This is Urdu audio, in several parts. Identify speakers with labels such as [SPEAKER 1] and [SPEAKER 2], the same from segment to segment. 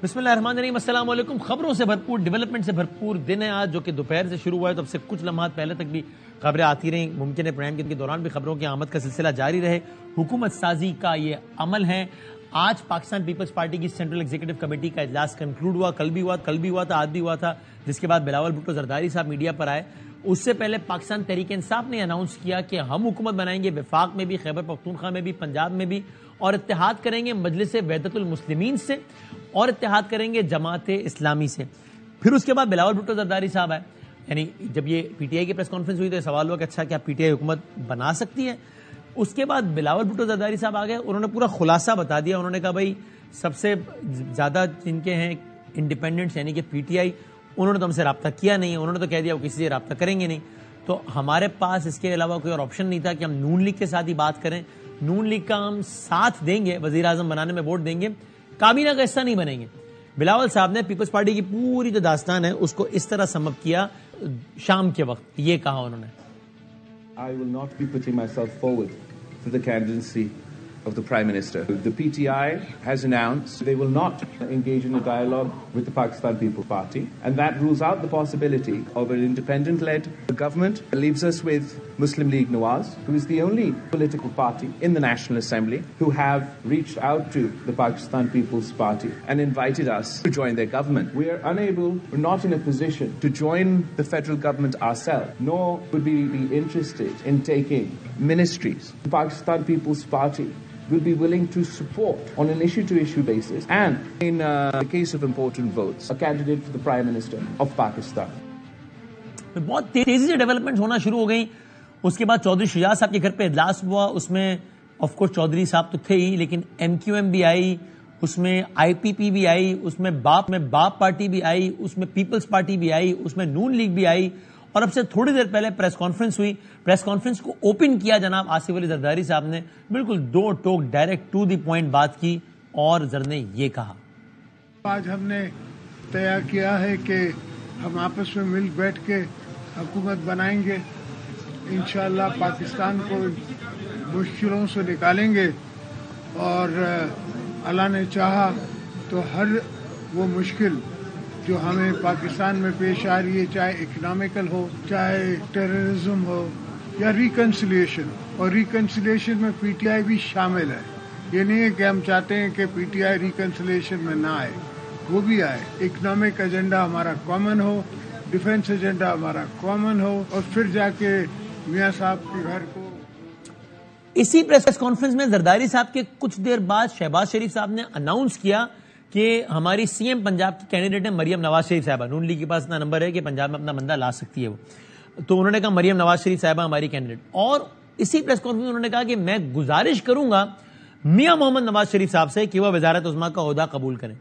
[SPEAKER 1] بسم اللہ الرحمن الرحیم، السلام علیکم۔ خبروں سے بھرپور، ڈیولپمنٹ سے بھرپور دن ہے آج، جو کہ دوپہر سے شروع ہوا ہے، تب سے کچھ لمحات پہلے تک بھی خبریں آتی رہیں۔ ممکن ہے پرائم کے دوران بھی خبروں کی آمد کا سلسلہ جاری رہے۔ حکومت سازی کا یہ عمل ہے۔ آج پاکستان پیپلز پارٹی کی سینٹرل ایگزیکٹو کمیٹی کا اجلاس کنکلوڈ ہوا، کل بھی ہوا تھا، آج بھی ہوا تھا، جس کے بعد بلاول بھٹو زرداری صاحب میڈیا پر آئے۔ اس سے پہلے پاکستان تحریک انصاف نے اناؤنس کیا کہ ہم حکومت بنائیں گے، وفاق میں بھی، خیبر پختونخوا میں بھی، پنجاب میں بھی، اور اتحاد کریں گے مجلس وحدت المسلمین سے اور اتحاد کریں گے جماعت اسلامی سے۔ پھر اس کے بعد بلاول بھٹو زرداری صاحب آئے، یعنی جب یہ پی ٹی آئی کی پریس کانفرنس ہوئی تو سوال ہوا کہ اچھا کیا پی ٹی آئی حکومت بنا سکتی ہے؟ اس کے بعد بلاول بھٹو زرداری صاحب آ گئے، انہوں نے پورا خلاصہ بتا دیا۔ انہوں نے کہا بھائی سب سے زیادہ جن کے ہیں انڈیپینڈنٹس یعنی کہ پی ٹی آئی، انہوں نے تو ہم سے رابطہ کیا نہیں ہے، انہوں نے تو کہہ دیا وہ کسی سے رابطہ کریں گے نہیں، تو ہمارے پاس اس کے علاوہ کوئی اور آپشن نہیں تھا کہ ہم نون لیگ کے ساتھ ہی بات کریں۔ نون لیگ کا ہم ساتھ دیں گے، وزیر اعظم بنانے میں ووٹ دیں گے، کابینہ کا حصہ نہیں بنیں گے۔ بلاول صاحب نے پیپلز پارٹی کی پوری جو داستان ہے اس کو اس طرح سم اپ کیا شام کے وقت، یہ کہا انہوں نے:
[SPEAKER 2] I will not be putting myself forward for the candidacy of the Prime Minister. The PTI has announced they will not engage in a dialogue with the Pakistan People's Party, and that rules out the possibility of an independent-led government. It leaves us with Muslim League Nawaz, who is the only political party in the National Assembly who have reached out to the Pakistan People's Party and invited us to join their government. We're not in a position to join the federal government ourselves, nor would we be interested in taking ministries. The Pakistan People's Party will be willing to support on an issue-to-issue basis, and in the case of important votes, a candidate for the Prime Minister of Pakistan.
[SPEAKER 1] بہت تیزی سے ڈیولپمنٹ ہونا شروع ہو گئی۔ اس کے بعد چودھری شجاعت صاحب کے گھر پہ اجلاس ہوا، اس میں آف کورس چودھری صاحب تو تھے ہی، لیکن ایم کیو ایم بھی آئی، اس میں آئی پی پی بھی آئی، اس میں باپ پارٹی بھی آئی، اس میں پیپلز پارٹی بھی آئی، اس میں نون لیگ بھی آئی، اور اب سے تھوڑی دیر پہلے پریس کانفرنس ہوئی۔ پریس کانفرنس کو اوپن کیا جناب آصف علی زرداری صاحب نے، بالکل دو ٹوک ڈائریکٹ ٹو دی پوائنٹ بات کی، اور زرد نے یہ کہا:
[SPEAKER 3] آج ہم نے طے کیا ہے کہ ہم آپس میں مل بیٹھ کے حکومت بنائیں گے، انشاءاللہ پاکستان کو مشکلوں سے نکالیں گے، اور اللہ نے چاہا تو ہر وہ مشکل جو ہمیں پاکستان میں پیش آ رہی ہے، چاہے اکنامیکل ہو، چاہے ٹیررزم ہو، یا ریکنسلیشن، اور ریکنسلیشن میں پی ٹی آئی بھی شامل ہے۔ یہ نہیں ہے کہ ہم چاہتے ہیں کہ پی ٹی آئی ریکنسلیشن میں نہ آئے، وہ بھی آئے۔ اکنامک ایجنڈا ہمارا کامن ہو، ڈیفنس ایجنڈا ہمارا کامن ہو، اور پھر جا کے میاں صاحب کے گھر کو۔
[SPEAKER 1] اسی پریس کانفرنس میں زرداری صاحب کے کچھ دیر بعد شہباز شریف صاحب نے اناؤنس کیا کہ ہماری سی ایم پنجاب کی کینڈیڈیٹ ہے مریم نواز شریف صاحبہ۔ نون لیگ کے پاس اتنا نمبر ہے کہ پنجاب میں اپنا بندہ لا سکتی ہے وہ، تو انہوں نے کہا مریم نواز شریف صاحبہ ہماری کینڈیڈیٹ۔ اور اسی پریس کانفرنس میں انہوں نے کہا کہ میں گزارش کروں گا میاں محمد نواز شریف صاحب سے کہ وہ وزارت عظمیٰ کا عہدہ قبول کریں۔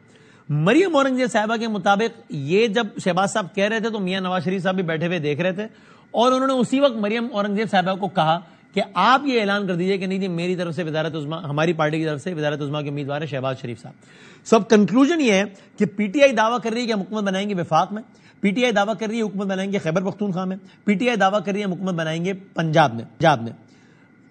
[SPEAKER 1] مریم اورنگزیب صاحبہ کے مطابق یہ جب شہباز صاحب کہہ رہے تھے تو میاں نواز شریف صاحب بھی بیٹھے ہوئے دیکھ رہے تھے، اور انہوں نے اسی وقت مریم اورنگزیب صاحبہ کو کہا کہ آپ یہ اعلان کر دیجئے کہ نہیں جی میری طرف سے وزارت عظمیٰ، ہماری پارٹی کی طرف سے وزارت عظمیٰ کے امیدوار ہے شہباز شریف صاحب۔ سب کنکلوژن یہ ہے کہ پی ٹی آئی دعویٰ کر رہی ہے کہ ہم حکومت بنائیں گے وفاق میں، پی ٹی آئی دعویٰ کر رہی ہے حکومت بنائیں گے خیبر پختونخوا میں، پی ٹی آئی دعویٰ کر رہی ہے حکومت بنائیں گے پنجاب میں،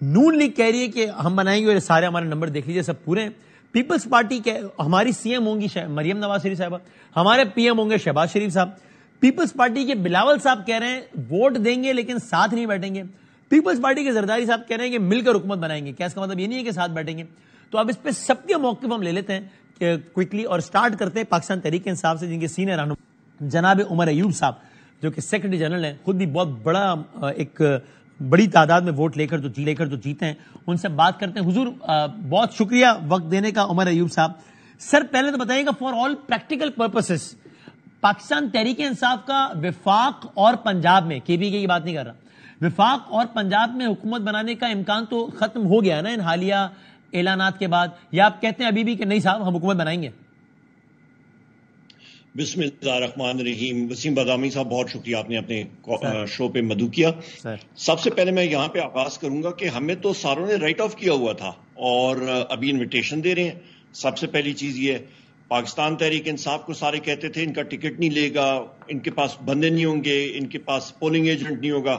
[SPEAKER 1] نون لیگ کہہ رہی ہے کہ ہم بنائیں گے، اور سارے ہمارے نمبر دیکھ لیجیے سب پورے ہیں۔ پیپلز پارٹی کے ہماری سی ایم ہوں گی مریم نواز شریف صاحبہ، ہمارے پی ایم ہوں گے شہباز شریف صاحب۔ پیپلز پارٹی کے بلاول صاحب کہہ رہے ہیں ووٹ دیں گے لیکن ساتھ نہیں بیٹھیں گے۔ پیپلز پارٹی کے زرداری صاحب کہہ رہے ہیں کہ مل کر حکومت بنائیں گے۔ کیا اس کا مطلب یہ نہیں ہے کہ ساتھ بیٹھیں گے؟ تو اب اس پہ سب کے موقف ہم لے لیتے ہیں کہ کوئکلی، اور سٹارٹ کرتے ہیں پاکستان تحریک انصاف سے، جن کے سینئر رہنما جناب عمر ایوب صاحب جو کہ سیکرٹری جنرل ہیں، خود بھی بہت بڑا ایک بڑی تعداد میں ووٹ لے کر جو جیتے ہیں، ان سے بات کرتے ہیں۔ حضور بہت شکریہ وقت دینے کا عمر ایوب صاحب۔ سر پہلے تو بتائیے گا for all practical purposes Pakistan Tehreek Insaf کا وفاق اور پنجاب میں، کے پی کے کی بات نہیں کر رہا، وفاق اور پنجاب میں حکومت بنانے کا امکان تو ختم ہو گیا نا ان حالیہ اعلانات کے بعد، یا آپ کہتے ہیں ابھی بھی کہ نہیں صاحب ہم حکومت بنائیں گے؟
[SPEAKER 4] بسم اللہ الرحمن الرحیم۔ وسیم بادامی صاحب بہت شکریہ، آپ نے اپنے شو پہ مدعو کیا۔ سب سے پہلے میں یہاں پہ آغاز کروں گا کہ ہمیں تو ساروں نے رائٹ آف کیا ہوا تھا، اور ابھی انویٹیشن دے رہے ہیں۔ سب سے پہلی چیز یہ ہے، پاکستان تحریک انصاف کو سارے کہتے تھے ان کا ٹکٹ نہیں لے گا، ان کے پاس بندے نہیں ہوں گے، ان کے پاس پولنگ ایجنٹ نہیں ہوگا۔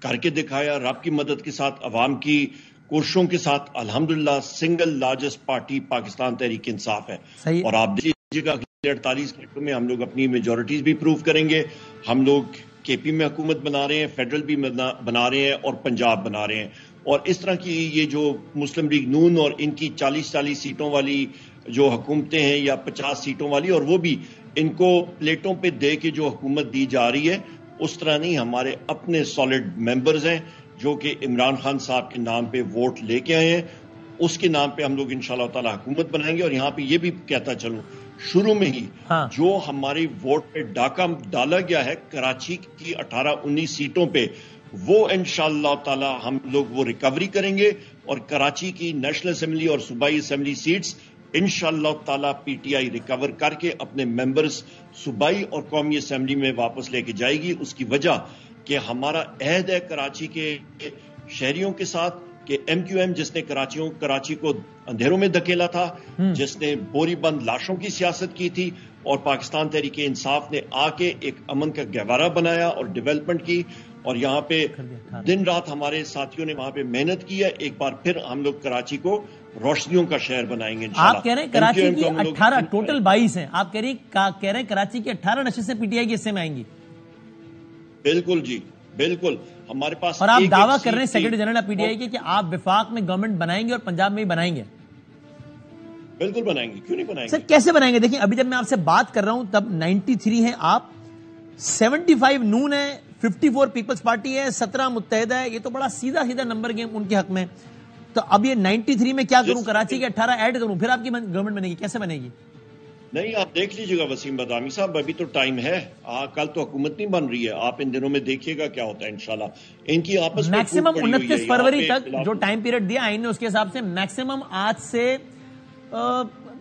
[SPEAKER 4] کر کے دکھایا، رب کی مدد کے ساتھ، عوام کی کوششوں کے ساتھ، الحمدللہ single largest party Pakistan Tehreek انصاف ہے۔ اور آپ دیکھیے گا 48 گھنٹوں میں ہم لوگ اپنی میجورٹیز بھی پروو کریں گے. ہم لوگ کے پی میں حکومت بنا رہے ہیں, فیڈرل بھی بنا رہے ہیں اور پنجاب بنا رہے ہیں. اور اس طرح کی یہ جو مسلم لیگ نون اور ان کی 40 سیٹوں والی جو حکومتیں ہیں یا 50 سیٹوں والی, اور وہ بھی ان کو پلیٹوں پہ دے کے جو حکومت دی جا رہی ہے اس طرح نہیں. ہمارے اپنے سالڈ ممبرز ہیں جو کہ عمران خان صاحب کے نام پہ ووٹ لے کے آئے ہیں, اس کے نام پہ ہم لوگ انشاءاللہ تعالی حکومت بنائیں گے. اور یہاں پہ یہ بھی کہتا چلوں شروع میں ہی جو ہماری ووٹ پہ ڈاکہ ڈالا گیا ہے کراچی کی 18-19 سیٹوں پہ, وہ انشاءاللہ تعالی ہم لوگ وہ ریکوری کریں گے. اور کراچی کی نیشنل اسمبلی اور صوبائی اسمبلی سیٹس انشاءاللہ تعالی پی ٹی آئی ریکور کر کے اپنے ممبرز صوبائی اور قومی اسمبلی میں واپس لے کے جائے گی. اس کی وجہ کہ ہمارا عہد ہے کراچی کے شہریوں کے ساتھ کہ ایم کیو ایم جس نے کراچی کو اندھیروں میں دھکیلا تھا, جس نے بوری بند لاشوں کی سیاست کی تھی, اور پاکستان تحریک انصاف نے آ کے ایک امن کا گہوارہ بنایا اور ڈیولپمنٹ کی. اور یہاں پہ دن رات ہمارے ساتھیوں نے وہاں پہ محنت کی ہے. ایک بار پھر ہم لوگ کراچی کو روشنیوں کا شہر بنائیں گے انشاءاللہ.
[SPEAKER 1] آپ کہہ رہے ہیں کراچی کی 18 ٹوٹل 22 ہیں, آپ کہہ رہے ہیں کراچی کی 18 نشستیں پی ٹی آئی کے حصے میں آئیں گی.
[SPEAKER 4] بالکل جی بالکل. ہمارے پاس
[SPEAKER 1] اور آپ دعویٰ کر رہے ہیں secretary general P T I کے کہ آپ وفاق میں گورنمنٹ بنائیں گے اور پنجاب میں بھی بنائیں گے.
[SPEAKER 4] بالکل بنائیں گے, کیوں نہیں بنائیں گے
[SPEAKER 1] سر. کیسے بنائیں گے؟ دیکھیں ابھی جب میں آپ سے بات کر رہا ہوں تب 93 ہیں آپ, 75 نون ہے, 54 پیپلز پارٹی ہے, 17 متحدہ ہے. یہ تو بڑا سیدھا نمبر گیم ان کے حق میں. تو اب یہ 93 میں کیا کروں, کراچی کے 18 ایڈ کروں, پھر آپ کی گورنمنٹ بنے گی. کیسے بنے گی؟
[SPEAKER 4] نہیں, آپ دیکھ لیجیے گا وسیم بادامی صاحب, ابھی تو ٹائم ہے. کل تو حکومت نہیں بن رہی ہے, آپ ان دنوں میں دیکھیے گا کیا ہوتا ہے انشاءاللہ. ان کی آپس میں
[SPEAKER 1] میکسیمم 29 فروری تک جو ٹائم پیریڈ دیا آئین نے, اس کے حساب سے میکسیمم آج سے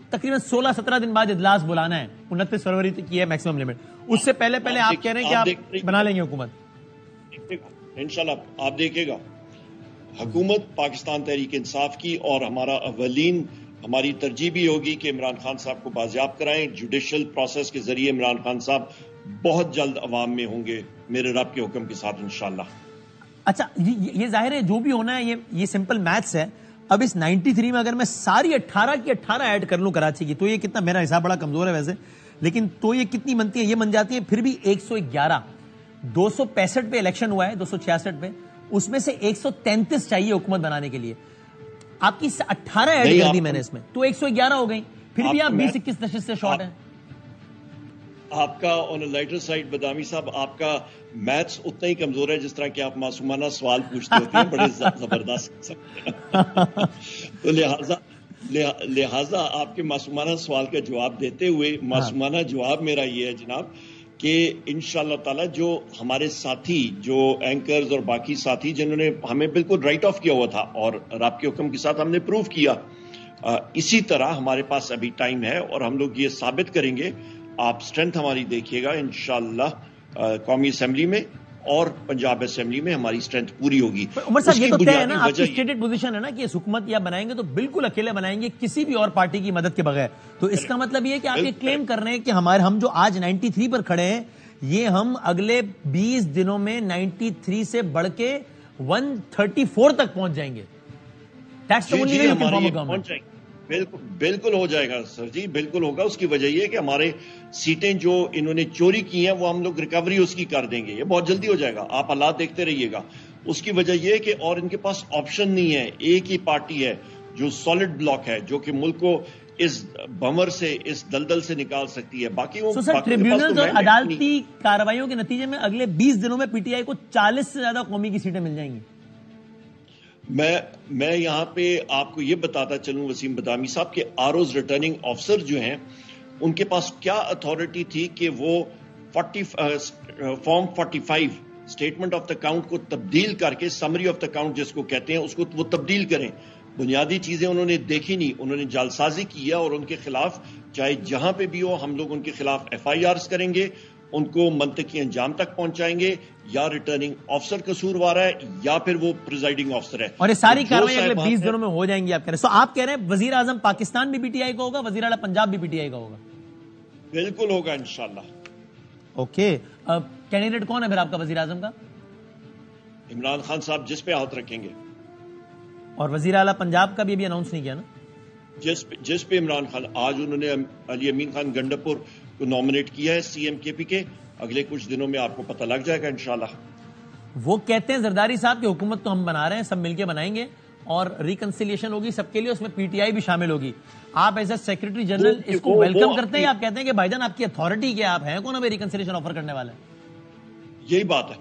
[SPEAKER 1] تقریباً 16-17 دن بعد اجلاس بلانا ہے. 29 فروری تک کی ہے میکسیمم لمٹ. اس سے پہلے آپ کہہ رہے ہیں کہ آپ بنا لیں گے حکومت
[SPEAKER 4] انشاءاللہ. آپ دیکھیے گا حکومت پاکستان تحریک انصاف کی, اور ہمارا اولین ہماری ترجیح بھی ہوگی کہ عمران خان صاحب کو بازیاب کرائیں. جوڈیشل پروسیس کے ذریعے عمران خان صاحب بہت جلد عوام میں ہوں گے میرے رب کے حکم کے ساتھ انشاءاللہ.
[SPEAKER 1] اچھا, یہ ظاہر ہے جو بھی ہونا ہے یہ سمپل میتھس ہے. اب اس 93 میں اگر میں ساری 18 کی 18 ایڈ کر لوں کراچی کی, تو یہ کتنا, میرا حساب بڑا کمزور ہے ویسے, لیکن تو یہ کتنی بنتی ہے؟ یہ بن جاتی ہے پھر بھی 111. 265 پہ الیکشن ہوا ہے, 266 پہ, اس میں سے 133 چاہیے حکومت بنانے کے لیے. آپ کی 18 ایڈ کر دی میں نے اس میں, تو 111 ہو گئی. پھر بھی آپ 20-21 نشست سے شارٹ ہیں.
[SPEAKER 4] آپ کا آن اے لائٹر سائڈ بادامی صاحب, آپ کا میتھس اتنا ہی کمزور ہے جس طرح کہ آپ معصومانہ سوال پوچھتے ہوتے ہیں, بڑے زبردست. تو لہٰذا آپ کے معصومانہ سوال کا جواب دیتے ہوئے معصومانہ جواب میرا یہ ہے جناب کہ انشاءاللہ تعالی جو ہمارے ساتھی جو اینکرز اور باقی ساتھی جنہوں نے ہمیں بالکل رائٹ آف کیا ہوا تھا اور رب کے حکم کے ساتھ ہم نے پروو کیا, اسی طرح ہمارے پاس ابھی ٹائم ہے اور ہم لوگ یہ ثابت کریں گے. آپ سٹرینتھ ہماری دیکھیے گا انشاءاللہ قومی اسمبلی میں اور پنجاب اسمبلی میں ہماری سٹرینتھ پوری ہوگی.
[SPEAKER 1] عمر صاحب یہ تو طے ہے نا, آپ کی اسٹیٹڈ پوزیشن ہے نا کہ اس حکومت یا بنائیں گے تو بالکل اکیلے بنائیں گے, کسی بھی اور پارٹی کی مدد کے بغیر. تو اس کا مطلب یہ ہے کہ آپ یہ کلیم کر رہے ہیں کہ ہم جو آج 93 پر کھڑے ہیں, یہ ہم اگلے 20 دنوں میں 93 سے بڑھ کے 134 تک پہنچ جائیں گے.
[SPEAKER 4] بالکل ہو جائے گا سر جی, بالکل ہوگا. اس کی وجہ یہ کہ ہمارے سیٹیں جو انہوں نے چوری کی ہیں وہ ہم لوگ ریکوری اس کی کر دیں گے. یہ بہت جلدی ہو جائے گا, آپ حالات دیکھتے رہیے گا. اس کی وجہ یہ کہ اور ان کے پاس آپشن نہیں ہے, ایک ہی پارٹی ہے جو سالڈ بلاک ہے جو کہ ملک کو اس بمر سے, اس دلدل سے نکال سکتی ہے. باقی وہ
[SPEAKER 1] ٹریبیونل اور عدالتی کارروائیوں کے نتیجے میں اگلے 20 دنوں میں پی ٹی آئی کو 40 سے زیادہ قومی کی سیٹیں مل جائیں گی.
[SPEAKER 4] میں یہاں پہ آپ کو یہ بتاتا چلوں وسیم بادامی صاحب کہ آروز ریٹرننگ آفیسر جو ہیں ان کے پاس کیا اتھارٹی تھی کہ وہ form 45 statement of the account کو تبدیل کر کے سمری آف دا اکاؤنٹ جس کو کہتے ہیں اس کو وہ تبدیل کریں. بنیادی چیزیں انہوں نے دیکھی نہیں, انہوں نے جعلسازی کیا اور ان کے خلاف چاہے جہاں پہ بھی ہو ہم لوگ ان کے خلاف ایف آئی آرز کریں گے, ان کو منطقی انجام تک پہنچائیں گے. یا ریٹرننگ آفیسر قصوروار ہے یا پھر وہ پریزائڈنگ آفیسر ہے.
[SPEAKER 1] اور یہ ساری کارروائی اگلے 20 دنوں میں ہو جائیں گی آپ کہہ رہے ہیں. سو آپ کہہ رہے ہیں وزیر اعظم پاکستان بھی پی ٹی آئی کا ہوگا, وزیر اعلیٰ پنجاب بھی پی ٹی آئی کا ہوگا.
[SPEAKER 4] بالکل ہوگا انشاءاللہ.
[SPEAKER 1] اوکے, کینڈیڈیٹ کون ہے پھر آپ کا وزیر اعظم کا؟
[SPEAKER 4] عمران خان صاحب جس پہ ہاتھ رکھیں گے.
[SPEAKER 1] اور وزیر اعلیٰ پنجاب کا بھی ابھی اناؤنس نہیں کیا نا؟
[SPEAKER 4] جس پہ عمران خان آج انہوں نے علی امین خان گنڈاپور کو نامنیٹ کیا ہے سی ایم کے پی کے، اگلے کچھ دنوں میں آپ کو پتہ لگ جائے گا انشاءاللہ.
[SPEAKER 1] وہ کہتے ہیں زرداری صاحب کہ حکومت تو ہم بنا رہے ہیں، سب مل کے بنائیں گے اور ریکنسیلیشن ہوگی سب کے لیے، اس میں پی ٹی آئی بھی شامل ہوگی. آپ ایز اے سیکرٹری جنرل اس کو ویلکم کرتے ہیں یا آپ کہتے ہیں کہ بھائی جان آپ کی اتھارٹی کیا، آپ ہیں کون ہمیں ریکنسیلیشن آفر کرنے والے؟
[SPEAKER 4] یہی بات ہے.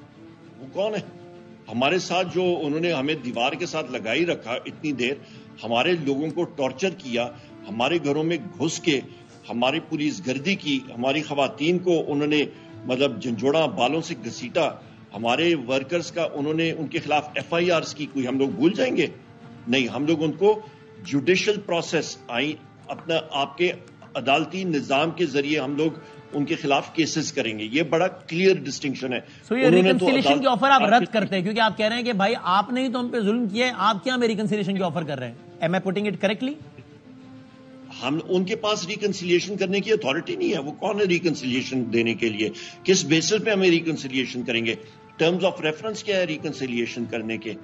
[SPEAKER 4] وہ کون ہے ہمارے ساتھ جو انہوں نے ہمیں دیوار کے ساتھ لگائی رکھا اتنی دیر، ہمارے لوگوں کو ٹارچر کیا، ہمارے گھروں میں گھس کے ہماری پولیس گردی کی، ہماری خواتین کو انہوں نے مطلب جھنجھوڑا بالوں سے گھسیٹا، ہمارے ورکرز کا انہوں نے ان کے خلاف ایف آئی آرز کی، کوئی ہم لوگ بھول جائیں گے؟ نہیں، ہم لوگ ان کو جوڈیشل پروسیس اپنا آپ کے عدالتی نظام کے ذریعے ہم لوگ ان کے خلاف کیسز کریں گے. یہ بڑا کلیئر ڈسٹنکشن ہے.
[SPEAKER 1] سو یہ ریکنسیلیشن کی آفر آپ رد کرتے ہیں کیونکہ آپ کہہ رہے ہیں کہ بھائی آپ نے ہی تو ہم پہ ظلم کیا ہے، آپ کیا ہمیں ریکنسیلیشن کی آفر کر رہے ہیں؟ Am I putting it correctly?
[SPEAKER 4] ہم ان کے پاس ریکنسیلیشن کرنے کی اتھارٹی نہیں ہے. وہ کون ہے ریکنسیلیشن دینے کے لیے؟ کس بیسس پہ ہمیں ریکنسیلیشن کریں گے؟ ٹرمز آف ریفرنس کیا ہے ریکنسیلیشن کرنے کے؟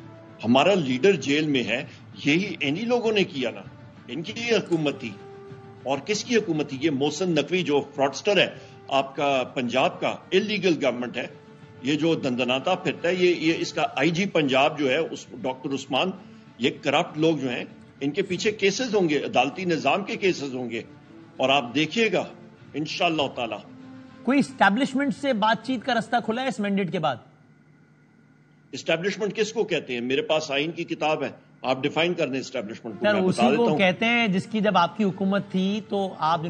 [SPEAKER 4] ہمارا لیڈر جیل میں ہے، یہی انہی لوگوں نے کیا نا، ان کی یہ حکومت تھی. اور کس کی حکومت تھی؟ یہ محسن نقوی جو فراڈسٹر ہے آپ کا پنجاب کا، اللیگل گورنمنٹ ہے، یہ جو دندناتا پھرتا ہے، یہ اس کا آئی جی پنجاب جو ہے ڈاکٹر عثمان، یہ کرپٹ لوگ جو ہیں ان کے پیچھے کیسز ہوں گے، عدالتی نظام کے کیسز ہوں گے، اور آپ دیکھیے گا انشاءاللہ تعالی.
[SPEAKER 1] کوئی اسٹیبلشمنٹ سے بات چیت کا رستہ کھلا ہے اس مینڈیٹ کے بعد؟
[SPEAKER 4] اسٹیبلشمنٹ کس کو کہتے ہیں؟ میرے پاس آئین کی کتاب ہے، آپ ڈیفائن کر دیں اسٹیبلشمنٹ کو.
[SPEAKER 1] سر اسی کو کہتے ہیں جس کی جب آپ کی حکومت تھی تو آپ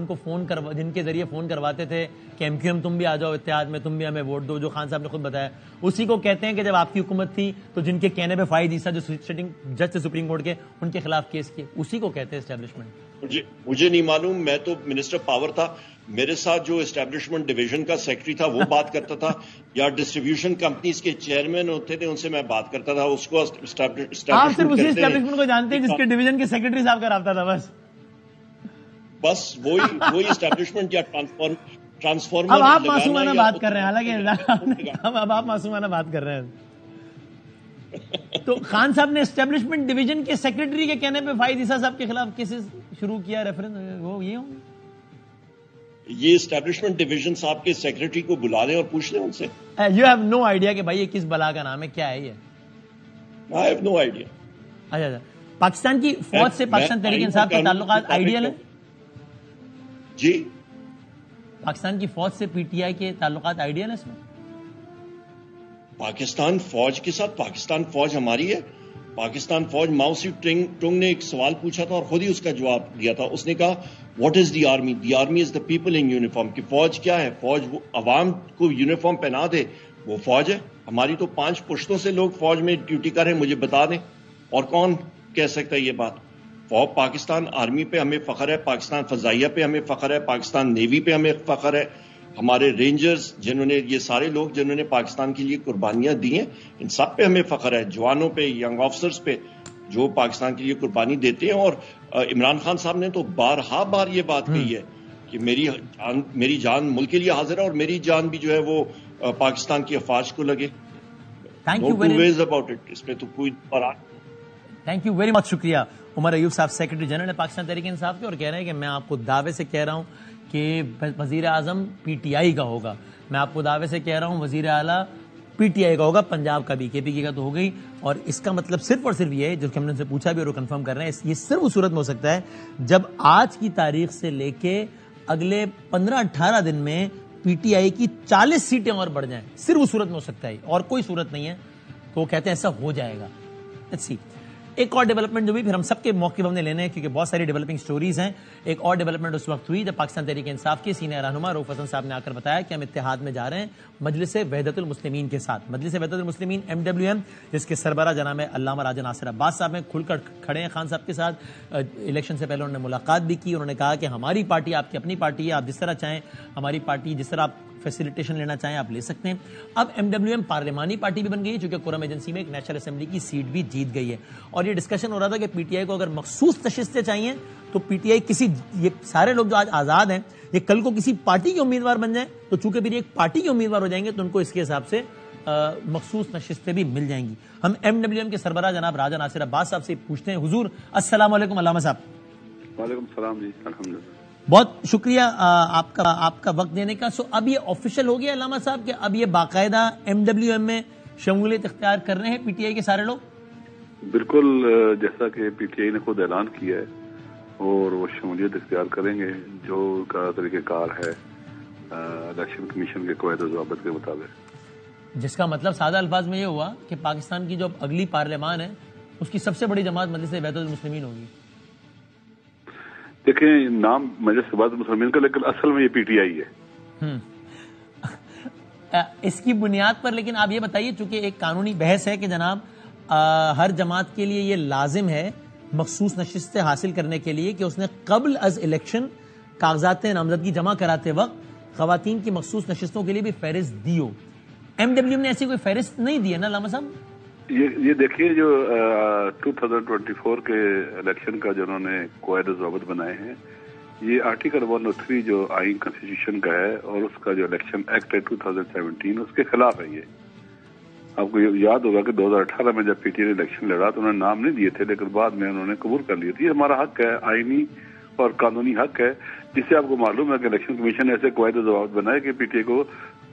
[SPEAKER 1] جن کے ذریعے فون کرواتے تھے کہ ایم کیو ایم تم بھی آ جاؤ اتحاد میں، تم بھی ہمیں ووٹ دو، جو خان صاحب نے خود بتایا، اسی کو کہتے ہیں کہ جب آپ کی حکومت تھی تو جن کے کہنے پہ فائد عیسیٰ جو سٹنگ جج تھے سپریم کورٹ کے، ان کے خلاف کیس کیے، اسی کو کہتے ہیں اسٹیبلشمنٹ.
[SPEAKER 4] مجھے نہیں معلوم، میں تو منسٹر پاور تھا، میرے ساتھ جو اسٹیبلشمنٹ ڈویژن کا سیکرٹری تھا وہ بات کرتا تھا، یا ڈسٹریبیوشن کمپنیز کے چیئرمین ہوتے تھے ان سے میں بات کرتا تھا. اس کو
[SPEAKER 1] آپ صرف اسی اسٹیبلشمنٹ کو جانتے ہیں جس کے ڈویژن کے سیکرٹری صاحب کا رابطہ تھا
[SPEAKER 4] بس وہی اسٹیبلشمنٹ یا ٹرانسفارمر.
[SPEAKER 1] اب آپ معصومانہ بات کر رہے ہیں، حالانکہ اب آپ معصومانہ بات کر رہے ہیں. تو خان صاحب نے اسٹیبلشمنٹ ڈویژن کے سیکرٹری کے کہنے پہ فائد عیسیٰ صاحب کے خلاف کیسز شروع کیا، ریفرنس وہ یہ ہوں؟
[SPEAKER 4] یہ اسٹیبلشمنٹ ڈویژن صاحب کے سیکرٹری کو بلا لیں اور پوچھ لیں ان سے.
[SPEAKER 1] یو ہیو نو آئیڈیا کہ بھائی یہ کس بلا کا نام ہے، کیا ہے یہ؟
[SPEAKER 4] I have no idea.
[SPEAKER 1] اچھا، پاکستان کی فوج سے پاکستان تحریک انصاف کے تعلقات آئیڈیل ہیں؟
[SPEAKER 4] جی،
[SPEAKER 1] پاکستان کی فوج سے پی ٹی آئی کے تعلقات آئیڈیل ہیں اس میں؟
[SPEAKER 4] پاکستان فوج کے ساتھ پاکستان فوج ہماری ہے. پاکستان فوج، ماؤ سی ٹونگ نے ایک سوال پوچھا تھا اور خود ہی اس کا جواب دیا تھا. اس نے کہا what is the army? The army is the people in uniform. کہ فوج کیا ہے؟ فوج وہ عوام کو یونیفارم پہنا دے وہ فوج ہے. ہماری تو 5 پشتوں سے لوگ فوج میں ڈیوٹی کر رہے ہیں، مجھے بتا دیں. اور کون کہہ سکتا ہے یہ بات؟ پاکستان آرمی پہ ہمیں فخر ہے، پاکستان فضائیہ پہ ہمیں فخر ہے، پاکستان نیوی پہ ہمیں فخر ہے. ہمارے رینجرز جنہوں نے، یہ سارے لوگ جنہوں نے پاکستان کے لیے قربانیاں دی ہیں، ان سب پہ ہمیں فخر ہے. جوانوں پہ، ینگ آفیسرز پہ جو پاکستان کے لیے قربانی دیتے ہیں. اور عمران خان صاحب نے تو بارہا بار یہ بات کہی ہے کہ میری جان ملک کے لیے حاضر ہے اور میری جان بھی جو ہے وہ پاکستان کی افواج کو لگے. اس میں تو کوئی
[SPEAKER 1] تھینک یو ویری مچ. شکریہ عمر ایوب صاحب، سیکرٹری جنرل پاکستان تحریک انصاف کے، اور کہہ رہے ہیں کہ میں آپ کو دعوے سے کہہ رہا ہوں کہ وزیر اعظم پی ٹی آئی کا ہوگا. میں آپ کو دعوے سے کہہ رہا ہوں وزیر اعلیٰ پی ٹی آئی کا ہوگا، پنجاب کا بھی، کے پی کے کا تو ہو گئی. اور اس کا مطلب صرف اور صرف یہ ہے جو کہ ہم نے ان سے پوچھا بھی اور وہ کنفرم کر رہے ہیں، یہ صرف اس صورت میں ہو سکتا ہے جب آج کی تاریخ سے لے کے اگلے 15-18 دن میں پی ٹی آئی کی 40 سیٹیں اور بڑھ جائیں. صرف اس صورت میں ہو سکتا ہے اور کوئی صورت نہیں ہے. تو وہ کہتے ہیں ایسا ہو جائے گا. Let's see. ایک اور ڈیولپمنٹ جو بھی پھر ہم سب کے موقع ہم نے لینے ہیں کیونکہ بہت ساری ڈیولپنگ سٹوریز ہیں. ایک اور ڈیولپمنٹ اس وقت ہوئی جب پاکستان تحریک انصاف کے سینئر رہنما رؤف حسن صاحب نے آ کر بتایا کہ ہم اتحاد میں جا رہے ہیں مجلس وحدت المسلمین کے ساتھ. مجلس وحدت المسلمین MWM جس کے سربراہ جناب علامہ راجہ ناصر عباس صاحب ہیں، کھل کر کھڑے ہیں خان صاحب کے ساتھ. الیکشن سے پہلے انہوں نے ملاقات بھی کی. انہوں نے کہا کہ ہماری پارٹی آپ کی اپنی پارٹی ہے، آپ جس طرح چاہیں ہماری پارٹی، جس طرح آپ فیسیلیٹیشن لینا چاہیں آپ لے سکتے ہیں. اب MWM پارلیمانی پارٹی بھی بن گئی ہے چونکہ قرم ایجنسی میں ایک نیشنل اسمبلی کی سیٹ بھی جیت گئی ہے. اور یہ ڈسکشن ہو رہا تھا کہ پی ٹی آئی کو اگر مخصوص نشستیں چاہیے تو پی ٹی آئی یہ سارے لوگ جو آج آزاد ہیں یہ کل کو کسی پارٹی کے امیدوار بن جائیں تو چونکہ پھر ایک پارٹی کے امیدوار ہو جائیں گے تو ان کو اس کے حساب سے مخصوص نشستیں بھی مل جائیں گی. ہم MWM کے سربراہ جناب راجہ ناصر عباس صاحب سے پوچھتے ہیں. حضور السلام علیکم. علامہ صاحب
[SPEAKER 5] وعلیکم السلام جی، الحمدللہ.
[SPEAKER 1] بہت شکریہ آپ کا وقت دینے کا. سو اب یہ آفیشیل ہو گیا علامہ صاحب کہ اب یہ باقاعدہ MWM میں شمولیت اختیار کر رہے ہیں PTI کے سارے لوگ؟
[SPEAKER 5] بالکل، جیسا کہ PTI نے خود اعلان کیا ہے اور وہ شمولیت اختیار کریں گے جو کا طریقہ کار ہے الیکشن کمیشن کے قواعد و ضوابط کے مطابق.
[SPEAKER 1] جس کا مطلب سادہ الفاظ میں یہ ہوا کہ پاکستان کی جو اگلی پارلیمان ہے اس کی سب سے بڑی جماعت مجلس بیت المسلمین ہوگی.
[SPEAKER 5] دیکھیں نام مجلس بیت المسلمین کا، لیکن اصل میں یہ PTI ہے.
[SPEAKER 1] اس کی بنیاد پر لیکن آپ یہ بتائیے، چونکہ ایک قانونی بحث ہے کہ جناب ہر جماعت کے لیے یہ لازم ہے مخصوص نشستیں حاصل کرنے کے لیے کہ اس نے قبل از الیکشن کاغذات نامزدگی جمع کراتے وقت خواتین کی مخصوص نشستوں کے لیے بھی فہرست دی ہو. MWM نے ایسی کوئی فہرست نہیں دی ہے نا علامہ صاحب؟
[SPEAKER 5] یہ دیکھیے جو 2024 کے الیکشن کا جو انہوں نے قواعد و ضوابط بنائے ہیں، یہ آرٹیکل 103 جو آئین کانسٹیٹیوشن کا ہے اور اس کا جو الیکشن ایکٹ ہے 2017 اس کے خلاف ہے. یہ آپ کو یاد ہوگا کہ 2018 میں جب PTI نے الیکشن لڑا تو انہوں نے نام نہیں دیے تھے، لیکن بعد میں انہوں نے قبول کر لیے تھے. یہ ہمارا حق ہے، آئینی اور قانونی حق ہے، جس سے آپ کو معلوم ہے کہ الیکشن کمیشن نے ایسے قواعد و ضوابط بنائے کہ PTI کو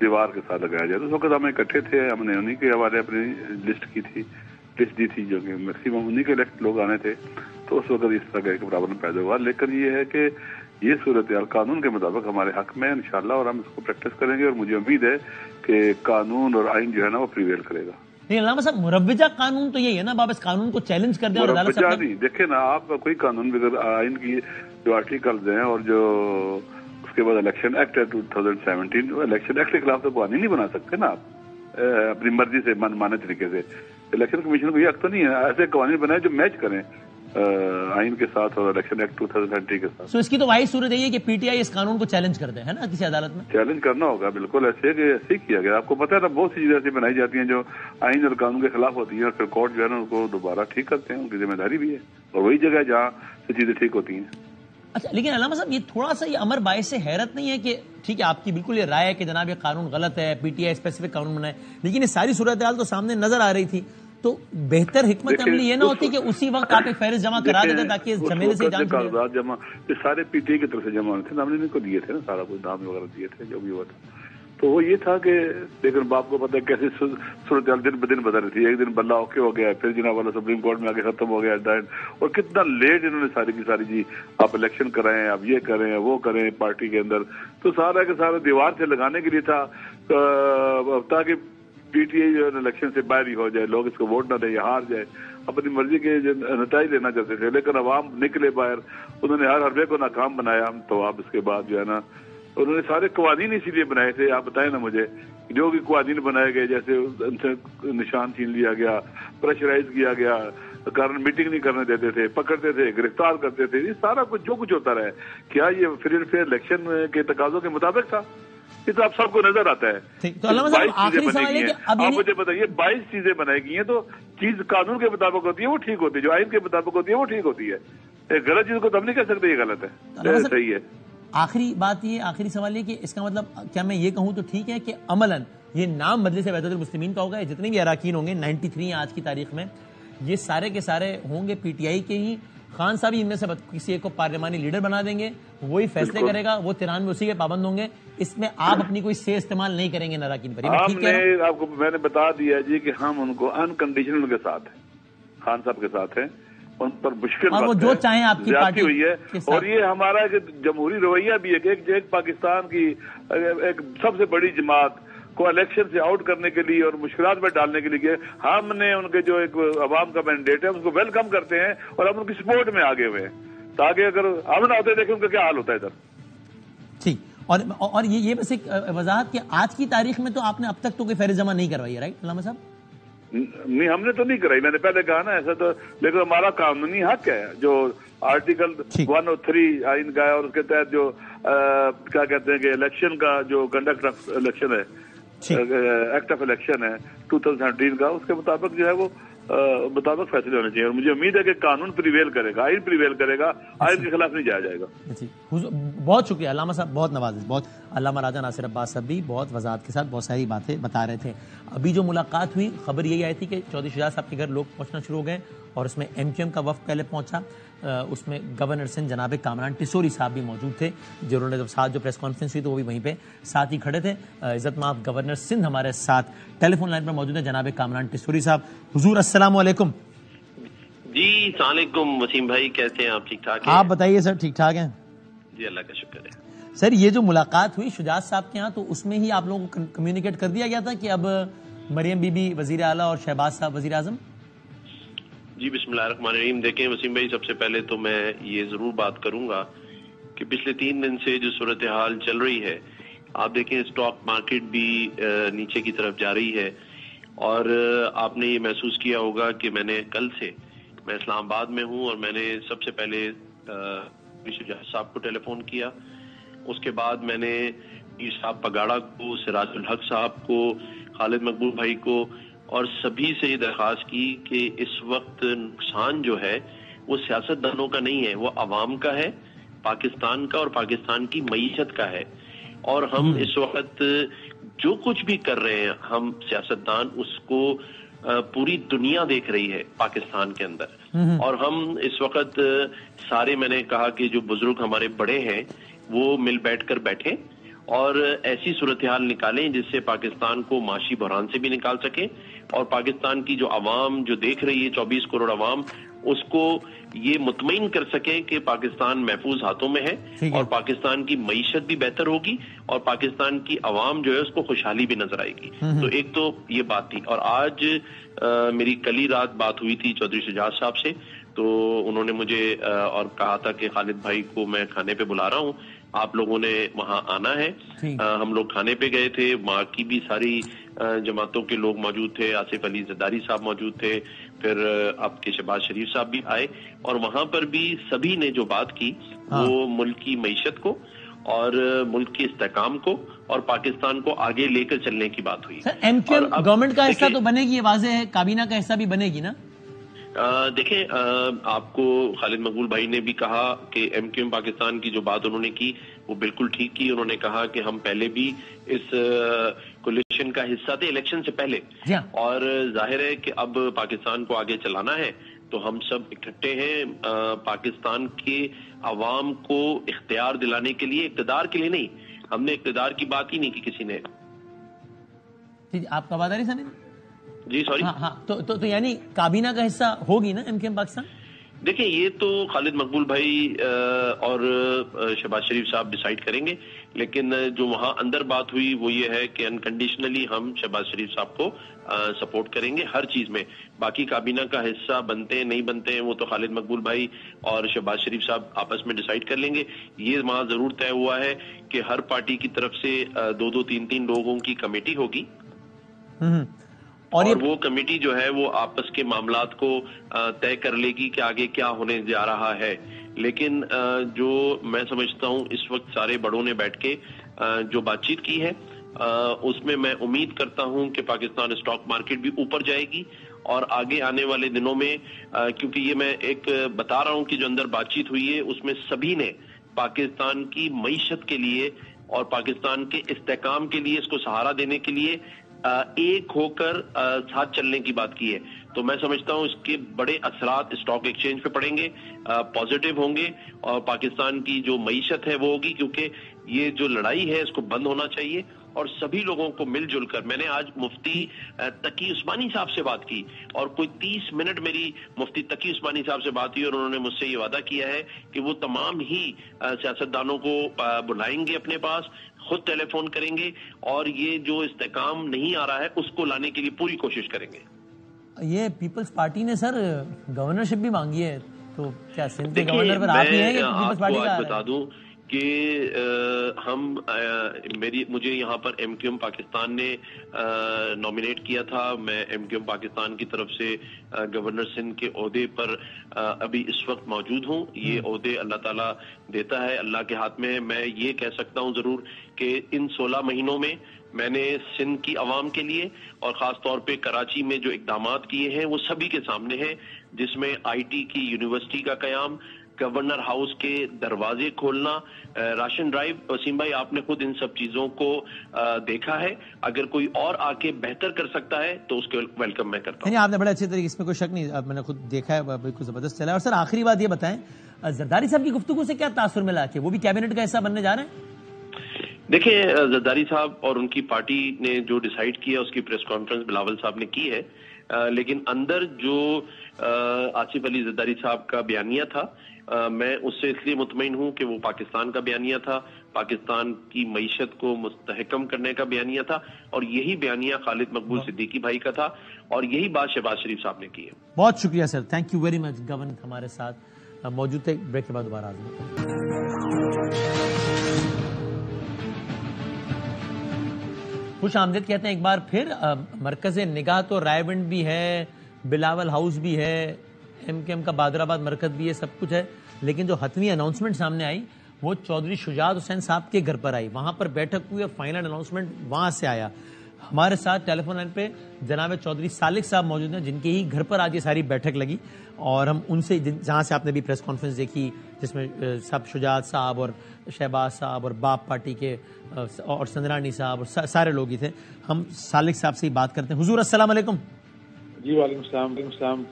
[SPEAKER 5] دیوار کے ساتھ لگایا جائے. اس وقت ہم اکٹھے تھے، ہم نے انہیں کے حوالے اپنی لسٹ دی تھی جو کہ میکسیمم انہیں کے الیکٹ لوگ آنے تھے، تو اس وقت اس طرح کا ایک پرابلم پیدا ہوا. لیکن یہ ہے کہ یہ صورتحال قانون کے مطابق ہمارے حق میں انشاءاللہ، اور ہم اس کو پریکٹس کریں گے اور مجھے امید ہے کہ قانون اور آئین جو ہے نا وہ پریویل کرے گا.
[SPEAKER 1] نہیں علامہ صاحب، مروجہ قانون تو یہی ہے نا، آپ اس قانون کو چیلنج کر دیں اور عدالت سے
[SPEAKER 5] نہیں. دیکھیں نا، آپ کوئی قانون بغیر آئین کی جو آرٹیکلز ہیں اور جو اس کے بعد الیکشن ایکٹ ہے 2017، الیکشن ایکٹ کے خلاف تو قوانین نہیں بنا سکتے نا آپ اپنی مرضی سے، من مانے طریقے سے. الیکشن کمیشن کو یہ حق تو نہیں ہے ایسے قوانین بنائے جو میچ کریں آئین کے ساتھ اور الیکشن ایکٹ 2020 کے ساتھ.
[SPEAKER 1] سو اس کی تو واحد صورت یہی ہے کہ PTI اس قانون کو چیلنج کر دے، ہے نا، کسی عدالت میں
[SPEAKER 5] چیلنج کرنا ہوگا. بالکل ایسے کہ ایسے ہی کیا گیا. آپ کو پتہ ہے نا، بہت سی چیزیں ایسی بنائی جاتی ہیں جو آئین اور قانون کے خلاف ہوتی ہیں اور پھر کورٹ جو ہے نا ان کو دوبارہ ٹھیک کرتے ہیں. ان کی ذمہ داری بھی ہے اور وہی جگہ ہے جہاں سے چیزیں ٹھیک ہوتی ہیں.
[SPEAKER 1] اچھا، لیکن علامہ صاحب یہ تھوڑا سا یہ امر باعث سے حیرت نہیں ہے کہ ٹھیک ہے آپ کی بالکل یہ رائے ہے کہ جناب یہ قانون غلط ہے، PTI اسپیسیفک قانون بنائے، لیکن یہ ساری صورتحال تو سامنے نظر آ رہی تھی، تو بہتر حکمت عملی یہ نہ ہوتی کہ اسی وقت آپ ایک فہرست جمع کرا دیتے تاکہ اس جھمیلے سے جان چھوڑے.
[SPEAKER 5] کاغذات جمع یہ سارے PTI کی طرف سے جمع ہونے تھے، ہم نے ان کو دیے تھے نا، سارا کچھ نام وغیرہ دیے تھے جو بھی ہوا تھا. تو وہ یہ تھا کہ لیکن باپ کو پتہ ہے کیسے صورتحال دن بدن بدل رہی تھی. ایک دن بلّہ اوکے ہو گیا، پھر جناب والا سپریم کورٹ میں آگے ختم ہو گیا اور کتنا لیٹ انہوں نے ساری کی ساری جی آپ الیکشن کرائیں، آپ یہ کریں وہ کریں پارٹی کے اندر. تو سارا کے سارا دیوار سے لگانے کے لیے تھا تاکہ PTI جو الیکشن سے باہر ہی ہو جائے، لوگ اس کو ووٹ نہ دیں یا ہار جائے، اپنی مرضی کے نتائج لینا چاہتے تھے. لیکن عوام نکلے باہر، انہوں نے ہر حربے کو ناکام بنایا. تو آپ اس کے بعد جو ہے نا انہوں نے سارے قوانین اسی لیے بنائے تھے. آپ بتائیں نا مجھے، جو بھی قوانین بنائے گئے جیسے ان سے نشان چھین لیا گیا، پریشرائز کیا گیا، کارن میٹنگ نہیں کرنے دیتے تھے، پکڑتے تھے، گرفتار کرتے تھے، یہ سارا کچھ جو کچھ ہوتا رہا ہے، کیا یہ فری اینڈ فیئر الیکشن کے تقاضوں کے مطابق تھا؟ یہ تو آپ سب کو نظر آتا ہے.
[SPEAKER 1] تو علامہ صاحب آخری سوال ہے کہ اب
[SPEAKER 5] آپ مجھے بتائیے 22 چیزیں بنائی گئی ہیں، تو چیز قانون کے مطابق ہوتی ہے وہ ٹھیک ہوتی ہے، جو آئین کے مطابق ہوتی ہے وہ ٹھیک ہوتی ہے. ایک غلط چیز کو تو ہم نہیں کہہ سکتے یہ غلط ہے، صحیح ہے.
[SPEAKER 1] آخری بات یہ، آخری سوال یہ کہ اس کا مطلب کیا میں یہ کہوں تو ٹھیک ہے کہ عملاً یہ نام مجلس بیت المسلمین کا ہوگا، جتنے بھی اراکین ہوں گے 93 آج کی تاریخ میں، یہ سارے کے سارے ہوں گے PTI کے ہی. خان صاحب ان میں سے کسی ایک کو پارلیمانی لیڈر بنا دیں گے، وہی فیصلے کرے گا، وہ 93 اسی کے پابند ہوں گے. اس میں آپ اپنی کوئی سے استعمال نہیں کریں گے اراکین پر.
[SPEAKER 5] آپ کو میں نے بتا دیا جی کہ ہم ان کو انکنڈیشنل کے ساتھ ہیں، خان صاحب کے ساتھ ہیں، ان پر مشکل
[SPEAKER 1] اور وہ جو چاہیں آپ کی پارٹی
[SPEAKER 5] ہوئی ہے. اور یہ ہمارا جمہوری رویہ بھی ہے کہ ایک پاکستان کی ایک سب سے بڑی جماعت کو الیکشن سے آؤٹ کرنے کے لیے اور مشکلات میں ڈالنے کے لیے ہم نے ان کے جو ایک عوام کا مینڈیٹ ہے اس کو ویلکم کرتے ہیں اور ہم ان کی سپورٹ میں آگے ہوئے ہیں تاکہ اگر ہم نہ ہوتے دیکھیں ان کا کیا حال ہوتا ہے ادھر.
[SPEAKER 1] ٹھیک. اور یہ بس ایک وضاحت کہ آج کی تاریخ میں تو آپ نے اب تک تو کوئی فہرست جمع نہیں کروائی ہے، رائٹ علامہ صاحب؟
[SPEAKER 5] نہیں، ہم نے تو نہیں کرائی، میں نے پہلے کہا نا ایسا تو، لیکن ہمارا قانونی حق ہے جو آرٹیکل 103 آئین کا ہے اور اس کے تحت جو کیا کہتے ہیں کہ الیکشن کا جو کنڈکٹ آف الیکشن ہے، ایکٹ آف الیکشن ہے 2017 کا، اس کے مطابق جو ہے وہ مطابق فیصلے ہونے چاہیے. اور مجھے امید ہے کہ قانون پریویل کرے گا, آئین پریویل کرے گا, آئین کے خلاف نہیں جایا جائے گا.
[SPEAKER 1] بہت شکریہ علامہ صاحب, بہت نوازش. بہت علامہ راجہ ناصر عباس صاحب بھی بہت وضاحت کے ساتھ بہت ساری باتیں بتا رہے تھے. ابھی جو ملاقات ہوئی خبر یہی آئی تھی کہ چودھری شجاعت صاحب کے گھر لوگ پہنچنا شروع ہو گئے اور اس میں ایم کیو ایم کا وفد پہلے پہنچا. اس میں گورنر سندھ جناب کامران ٹسوری صاحب بھی موجود تھے, جنہوں نے جب ساتھ جو پریس کانفرنس ہوئی تو وہ بھی وہیں پہ ساتھ ہی کھڑے تھے. عزت مآب گورنر سندھ ہمارے ساتھ ٹیلی فون لائن پر موجود ہیں جناب کامران ٹسوری صاحب. حضور السلام علیکم.
[SPEAKER 6] جی السلام علیکم وسیم بھائی, کیسے ہیں آپ؟ ٹھیک ٹھاک ہیں؟
[SPEAKER 1] آپ بتائیے سر, ٹھیک ٹھاک ہیں؟
[SPEAKER 6] جی اللہ کا شکر ہے.
[SPEAKER 1] سر یہ جو ملاقات ہوئی شجاعت صاحب کے ہاں تو اس میں ہی آپ لوگوں کو کمیونیکیٹ کر دیا گیا تھا کہ اب مریم بی بی وزیر اعلیٰ اور شہباز صاحب وزیر اعظم؟
[SPEAKER 6] جی بسم اللہ الرحمن الرحیم. دیکھیں وسیم بھائی, سب سے پہلے تو میں یہ ضرور بات کروں گا کہ پچھلے 3 دن سے جو صورتحال چل رہی ہے, آپ دیکھیں اسٹاک مارکیٹ بھی نیچے کی طرف جا رہی ہے. اور آپ نے یہ محسوس کیا ہوگا کہ میں نے کل سے, میں اسلام آباد میں ہوں اور میں نے سب سے پہلے شجاعت صاحب کو ٹیلی فون کیا. اس کے بعد میں نے صاحب پگاڑا کو, سراج الحق صاحب کو, خالد مقبول بھائی کو اور سبھی سے یہ درخواست کی کہ اس وقت نقصان جو ہے وہ سیاست دانوں کا نہیں ہے, وہ عوام کا ہے, پاکستان کا اور پاکستان کی معیشت کا ہے. اور ہم اس وقت جو کچھ بھی کر رہے ہیں, ہم سیاستدان اس کو پوری دنیا دیکھ رہی ہے پاکستان کے اندر. اور ہم اس وقت سارے, میں نے کہا کہ جو بزرگ ہمارے بڑے ہیں وہ مل بیٹھ کر بیٹھیں اور ایسی صورتحال نکالیں جس سے پاکستان کو معاشی بحران سے بھی نکال سکیں اور پاکستان کی جو عوام جو دیکھ رہی ہے 24 کروڑ عوام, اس کو یہ مطمئن کر سکیں کہ پاکستان محفوظ ہاتھوں میں ہے اور پاکستان کی معیشت بھی بہتر ہوگی اور پاکستان کی عوام جو ہے اس کو خوشحالی بھی نظر آئے گی. تو ایک تو یہ بات تھی. اور آج میری کل ہی رات بات ہوئی تھی چودھری شجاعت صاحب سے, تو انہوں نے مجھے اور کہا تھا کہ خالد بھائی کو میں کھانے پہ بلا رہا ہوں, آپ لوگوں نے وہاں آنا ہے. ہم لوگ کھانے پہ گئے تھے, وہاں کی بھی ساری جماعتوں کے لوگ موجود تھے, آصف علی زرداری صاحب موجود تھے, پھر آپ کے شہباز شریف صاحب بھی آئے اور وہاں پر بھی سبھی نے جو بات کی وہ ملک کی معیشت کو اور ملک کے استحکام کو اور پاکستان کو آگے لے کر چلنے کی بات ہوئی.
[SPEAKER 1] سر ایم کیو ایم گورنمنٹ کا حصہ تو بنے گی, یہ واضح ہے, کابینہ کا حصہ بھی بنے گی نا؟
[SPEAKER 6] دیکھیں آپ کو خالد مقبول بھائی نے بھی کہا کہ ایم کیو ایم پاکستان کی جو بات انہوں نے کی وہ بالکل ٹھیک کی. انہوں نے کہا کہ ہم پہلے بھی اس کولیشن کا حصہ تھے الیکشن سے پہلے, اور ظاہر ہے کہ اب پاکستان کو آگے چلانا ہے تو ہم سب اکٹھے ہیں پاکستان کے عوام کو اختیار دلانے کے لیے, اقتدار کے لیے نہیں. ہم نے اقتدار کی بات ہی نہیں کی کسی نے.
[SPEAKER 1] آپ کا بات آ رہی سر؟
[SPEAKER 6] جی سوری.
[SPEAKER 1] ہاں تو یعنی کابینہ کا حصہ ہوگی نا ایم کیو ایم پاکستان؟
[SPEAKER 6] دیکھیں یہ تو خالد مقبول بھائی اور شہباز شریف صاحب ڈیسائیڈ کریں گے, لیکن جو وہاں اندر بات ہوئی وہ یہ ہے کہ انکنڈیشنلی ہم شہباز شریف صاحب کو سپورٹ کریں گے ہر چیز میں. باقی کابینہ کا حصہ بنتے ہیں نہیں بنتے ہیں وہ تو خالد مقبول بھائی اور شہباز شریف صاحب آپس میں ڈیسائیڈ کر لیں گے. یہ وہاں ضرور طے ہوا ہے کہ ہر پارٹی کی طرف سے 2-3 لوگوں کی کمیٹی ہوگی اور وہ کمیٹی جو ہے وہ آپس کے معاملات کو طے کر لے گی کہ آگے کیا ہونے جا رہا ہے. لیکن جو میں سمجھتا ہوں اس وقت سارے بڑوں نے بیٹھ کے جو بات چیت کی ہے اس میں امید کرتا ہوں کہ پاکستان اسٹاک مارکیٹ بھی اوپر جائے گی اور آگے آنے والے دنوں میں, کیونکہ یہ میں ایک بتا رہا ہوں کہ جو اندر بات چیت ہوئی ہے اس میں سبھی نے پاکستان کی معیشت کے لیے اور پاکستان کے استحکام کے لیے, اس کو سہارا دینے کے لیے ایک ہو کر ساتھ چلنے کی بات کی ہے. تو میں سمجھتا ہوں اس کے بڑے اثرات اسٹاک ایکسچینج پہ پڑیں گے, پازیٹیو ہوں گے اور پاکستان کی جو معیشت ہے وہ ہوگی, کیونکہ یہ جو لڑائی ہے اس کو بند ہونا چاہیے اور سبھی لوگوں کو مل جل کر. میں نے آج مفتی تقی عثمانی صاحب سے بات کی اور کوئی 30 منٹ میری مفتی تقی عثمانی صاحب سے بات ہوئی اور انہوں نے مجھ سے یہ وعدہ کیا ہے کہ وہ تمام ہی سیاستدانوں کو بلائیں گے اپنے پاس, خود ٹیلی فون کریں گے اور یہ جو استحکام نہیں آ رہا ہے اس کو لانے کے لیے پوری کوشش کریں گے.
[SPEAKER 1] یہ پیپلز پارٹی نے سر گورنرشپ بھی مانگی ہے, تو کیا سندھ کے گورنر پر آپ ہی ہیں یا پیپلز پارٹی کا؟
[SPEAKER 6] بتا دوں کہ مجھے یہاں پر ایم کیو ایم پاکستان نے نامینیٹ کیا تھا. میں ایم کیو ایم پاکستان کی طرف سے گورنر سندھ کے عہدے پر ابھی اس وقت موجود ہوں. یہ عہدے اللہ تعالیٰ دیتا ہے, اللہ کے ہاتھ میں ہے. میں یہ کہہ سکتا ہوں ضرور کہ ان 16 مہینوں میں میں نے سندھ کی عوام کے لیے اور خاص طور پہ کراچی میں جو اقدامات کیے ہیں وہ سبھی کے سامنے ہیں، جس میں آئی ٹی کی یونیورسٹی کا قیام، گورنر ہاؤس کے دروازے کھولنا، راشن ڈرائیو. وسیم بھائی آپ نے خود ان سب چیزوں کو دیکھا ہے، اگر کوئی اور آ کے بہتر کر سکتا ہے تو اس کو ویلکم میں کرتا ہوں.
[SPEAKER 1] آپ نے بڑے اچھے طریقے، اس میں کوئی شک نہیں، میں نے خود دیکھا ہے، بالکل زبردست چلا ہے. اور سر آخری بات یہ بتائیں، زرداری صاحب کی گفتگو سے کیا تاثر ملا کہ وہ بھی کیبنٹ کا حصہ بننے جا رہے ہیں؟
[SPEAKER 6] دیکھیں زرداری صاحب اور ان کی پارٹی نے جو ڈیسائیڈ کیا اس کی پریس کانفرنس بلاول صاحب نے کی ہے، لیکن اندر جو آصف علی زرداری صاحب کا بیانیہ تھا، میں اس سے اس لیے مطمئن ہوں کہ وہ پاکستان کا بیانیہ تھا، پاکستان کی معیشت کو مستحکم کرنے کا بیانیہ تھا، اور یہی بیانیہ خالد مقبول صدیقی بھائی کا تھا، اور یہی بات شہباز شریف صاحب نے کی ہے.
[SPEAKER 1] بہت شکریہ sir, thank you very much. Governor ہمارے ساتھ موجود تھے. بریک کے بعد دوبارہ حاضر ہوتے ہیں. خوش آمدید کہتے ہیں ایک بار پھر. مرکز نگاہ تو رائے ونڈ بھی ہے، بلاول ہاؤس بھی ہے، ایم کے ایم کا بادر آباد مرکز بھی ہے، سب کچھ ہے، لیکن جو حتمی اناؤنسمنٹ سامنے آئی وہ چودھری شجاعت حسین صاحب کے گھر پر آئی. وہاں پر بیٹھک ہوئی اور فائنل اناؤنسمنٹ وہاں سے آیا. ہمارے ساتھ ٹیلی فون لائن پہ جناب چودھری سالک صاحب موجود ہیں، جن کے ہی گھر پر آج یہ ساری بیٹھک لگی، اور ہم ان سے جہاں سے آپ نے بھی پریس کانفرنس دیکھی جس میں سب شجاعت صاحب اور شہباز صاحب اور باپ پارٹی کے اور سندرانی صاحب اور سارے لوگ ہی تھے. ہم سالک صاحب سے ہی بات کرتے ہیں. حضور السلام علیکم.
[SPEAKER 7] جی وعلیکم السلام. وعلیکم السلام.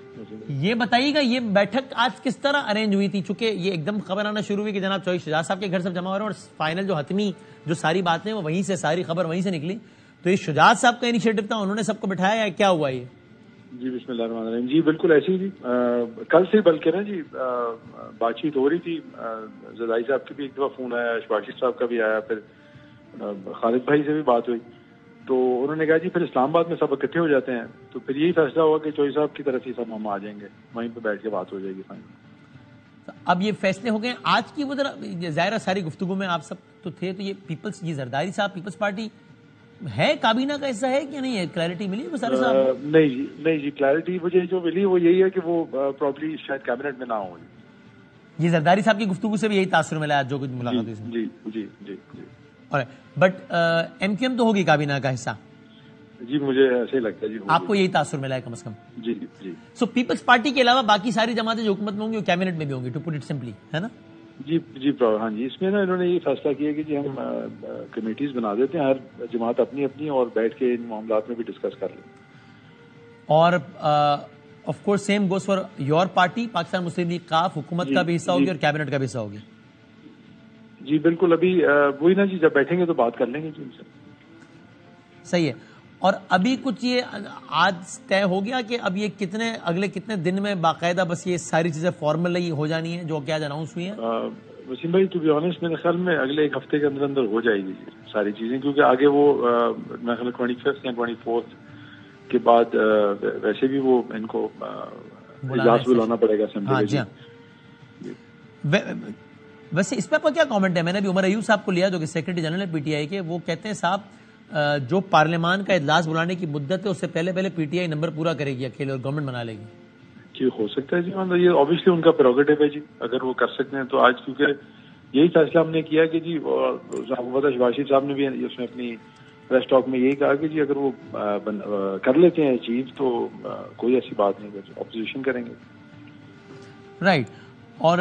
[SPEAKER 1] یہ بتائیے گا یہ بیٹھک آج کس طرح ارینج ہوئی تھی؟ چونکہ یہ ایک دم خبر آنا شروع ہوئی کہ جناب چودھری شجاعت صاحب کے گھر سب جمع ہو رہے ہیں، اور فائنل جو حتمی جو ساری باتیں وہ وہیں سے، ساری خبر وہیں سے نکلی. تو یہ شجاعت صاحب کا انیشیٹو تھا، انہوں نے سب کو بٹھایا یا کیا ہوا یہ؟
[SPEAKER 7] جی بسم اللہ الرحمن الرحیم. جی بالکل ایسی تھی، کل سے بلکہ نا جی بات چیت ہو رہی تھی. زرداری صاحب کی بھی ایک دفعہ فون آیا، شباشی صاحب کا بھی آیا، پھر خالد بھائی سے بھی بات ہوئی. تو انہوں نے کہا جی پھر اسلام آباد میں سب اکٹھے ہو جاتے ہیں. تو پھر یہی فیصلہ ہوا کہ چودھری صاحب کی طرف ہی سب ہم آ جائیں گے، وہیں پہ بیٹھ کے بات ہو جائے گی فائنل.
[SPEAKER 1] اب یہ فیصلے ہو گئے آج کی. وہ ذرا ظاہر ساری گفتگو میں آپ سب تو تھے، تو یہ زرداری صاحب پیپلز پارٹی ہے کابینہ کا حصہ ہے کہ نہیں ہے؟ کلیئرٹی ملی ہے سارے صاحب؟
[SPEAKER 7] نہیں جی کلیئرٹی مجھے جو ملی وہ یہی ہے کہ وہ پراپرلی شاید کیبنٹ میں نہ ہوں.
[SPEAKER 1] یہ زرداری صاحب کی گفتگو سے بھی یہی تاثر ملا جو کچھ ملاقات ہوئی.
[SPEAKER 7] جی جی جی جی.
[SPEAKER 1] بٹ ایم کیو ایم تو ہوگی کابینہ کا حصہ؟
[SPEAKER 7] جی مجھے ایسے ہی لگتا ہے. جی
[SPEAKER 1] آپ کو یہی تاثر ملا ہے کم از کم؟
[SPEAKER 7] جی جی.
[SPEAKER 1] سو پیپلز پارٹی کے علاوہ باقی ساری جماعتیں جو حکومت میں ہوں گی وہ کیبنٹ میں بھی ہوں گی، ٹو پٹ اٹ سمپلی، ہے نا؟
[SPEAKER 7] جی جی ہاں جی. اس میں نا انہوں نے یہ فیصلہ کیا کہ جی ہم کمیٹیز بنا دیتے ہیں، ہر جماعت اپنی اپنی، اور بیٹھ کے ان معاملات میں بھی ڈسکس کر لیں.
[SPEAKER 1] اور of course same goes for your party, Pakistan Muslim league قاف حکومت کا بھی حصہ ہوگی اور کیبنٹ کا بھی حصہ ہوگی.
[SPEAKER 7] جی بالکل. ابھی وہی نا جی جب بیٹھیں گے تو بات کر لیں گے جی ان سے.
[SPEAKER 1] صحیح ہے. اور ابھی کچھ یہ آج طے ہو گیا کہ اب یہ اگلے کتنے دن میں باقاعدہ بس یہ ساری چیزیں فارملی ہو جانی ہیں جو کہ آج اناؤنس ہوئی ہیں؟
[SPEAKER 7] وسیم بھائی ٹو بی آنیسٹ میرے خیال میں اگلے ایک ہفتے کے اندر ہو جائے گی ساری چیزیں، کیونکہ آگے وہ میرے خیال 25 یا 24 کے بعد ویسے بھی وہ ان کو اجلاس بلانا پڑے گا اسمبلی میں.
[SPEAKER 1] ویسے اس پہ آپ کا کیا کامنٹ ہے؟ میں نے بھی عمر ایوب صاحب کو لیا جو کہ سیکرٹری جنرل ہے پی ٹی آئی کے. وہ کہتے ہیں صاحب جو پارلیمان کا اجلاس بلانے کی مدت ہے اس سے پہلے پی ٹی آئی نمبر پورا کرے گی اکیلے اور گورنمنٹ بنا لے گی.
[SPEAKER 7] جی ہو سکتا ہے جی، یہ اوبیسلی ان کا پروگیٹو ہے جی، اگر وہ کر سکتے ہیں تو. آج کیونکہ یہی فیصلہ ہم نے کیا کہ جی شباشی صاحب نے بھی اس میں اپنی پریس ٹاک میں یہی کہا کہ جی اگر وہ کر لیتے ہیں چیز تو کوئی ایسی بات نہیں کہ اپوزیشن کریں گے.
[SPEAKER 1] رائٹ. اور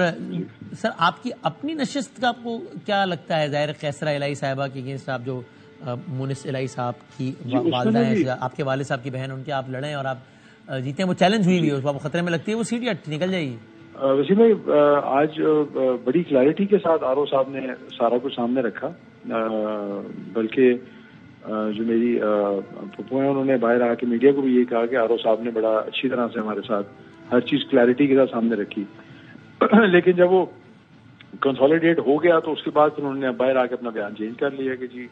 [SPEAKER 1] سر آپ کی اپنی نشست کا آپ کو کیا لگتا ہے؟ ظاہر قیصرہ الہی صاحبہ کے اگینسٹ آپ جو مونس الہی صاحب کی والدہ ہیں، آپ کے والد صاحب کی بہن، ان کے آپ لڑیں اور آپ جیتے ہیں، وہ چیلنج ہوئی اس بات خطرے میں لگتی ہے وہ سیٹ یا نکل جائے گی؟
[SPEAKER 7] وسیم بھائی آج بڑی کلیئرٹی کے ساتھ آر او صاحب نے سارا کچھ سامنے رکھا، بلکہ جو میری پھپھو ہیں انہوں نے باہر آ کے میڈیا کو بھی یہی کہا کہ آر او صاحب نے بڑا اچھی طرح سے ہمارے ساتھ ہر چیز کلیئرٹی کے ساتھ سامنے رکھی. لیکن جب وہ کنسالیڈیٹ ہو گیا تو اس کے بعد پھر انہوں نے باہر آ کے اپنا بیان چینج کر لیا کہ جی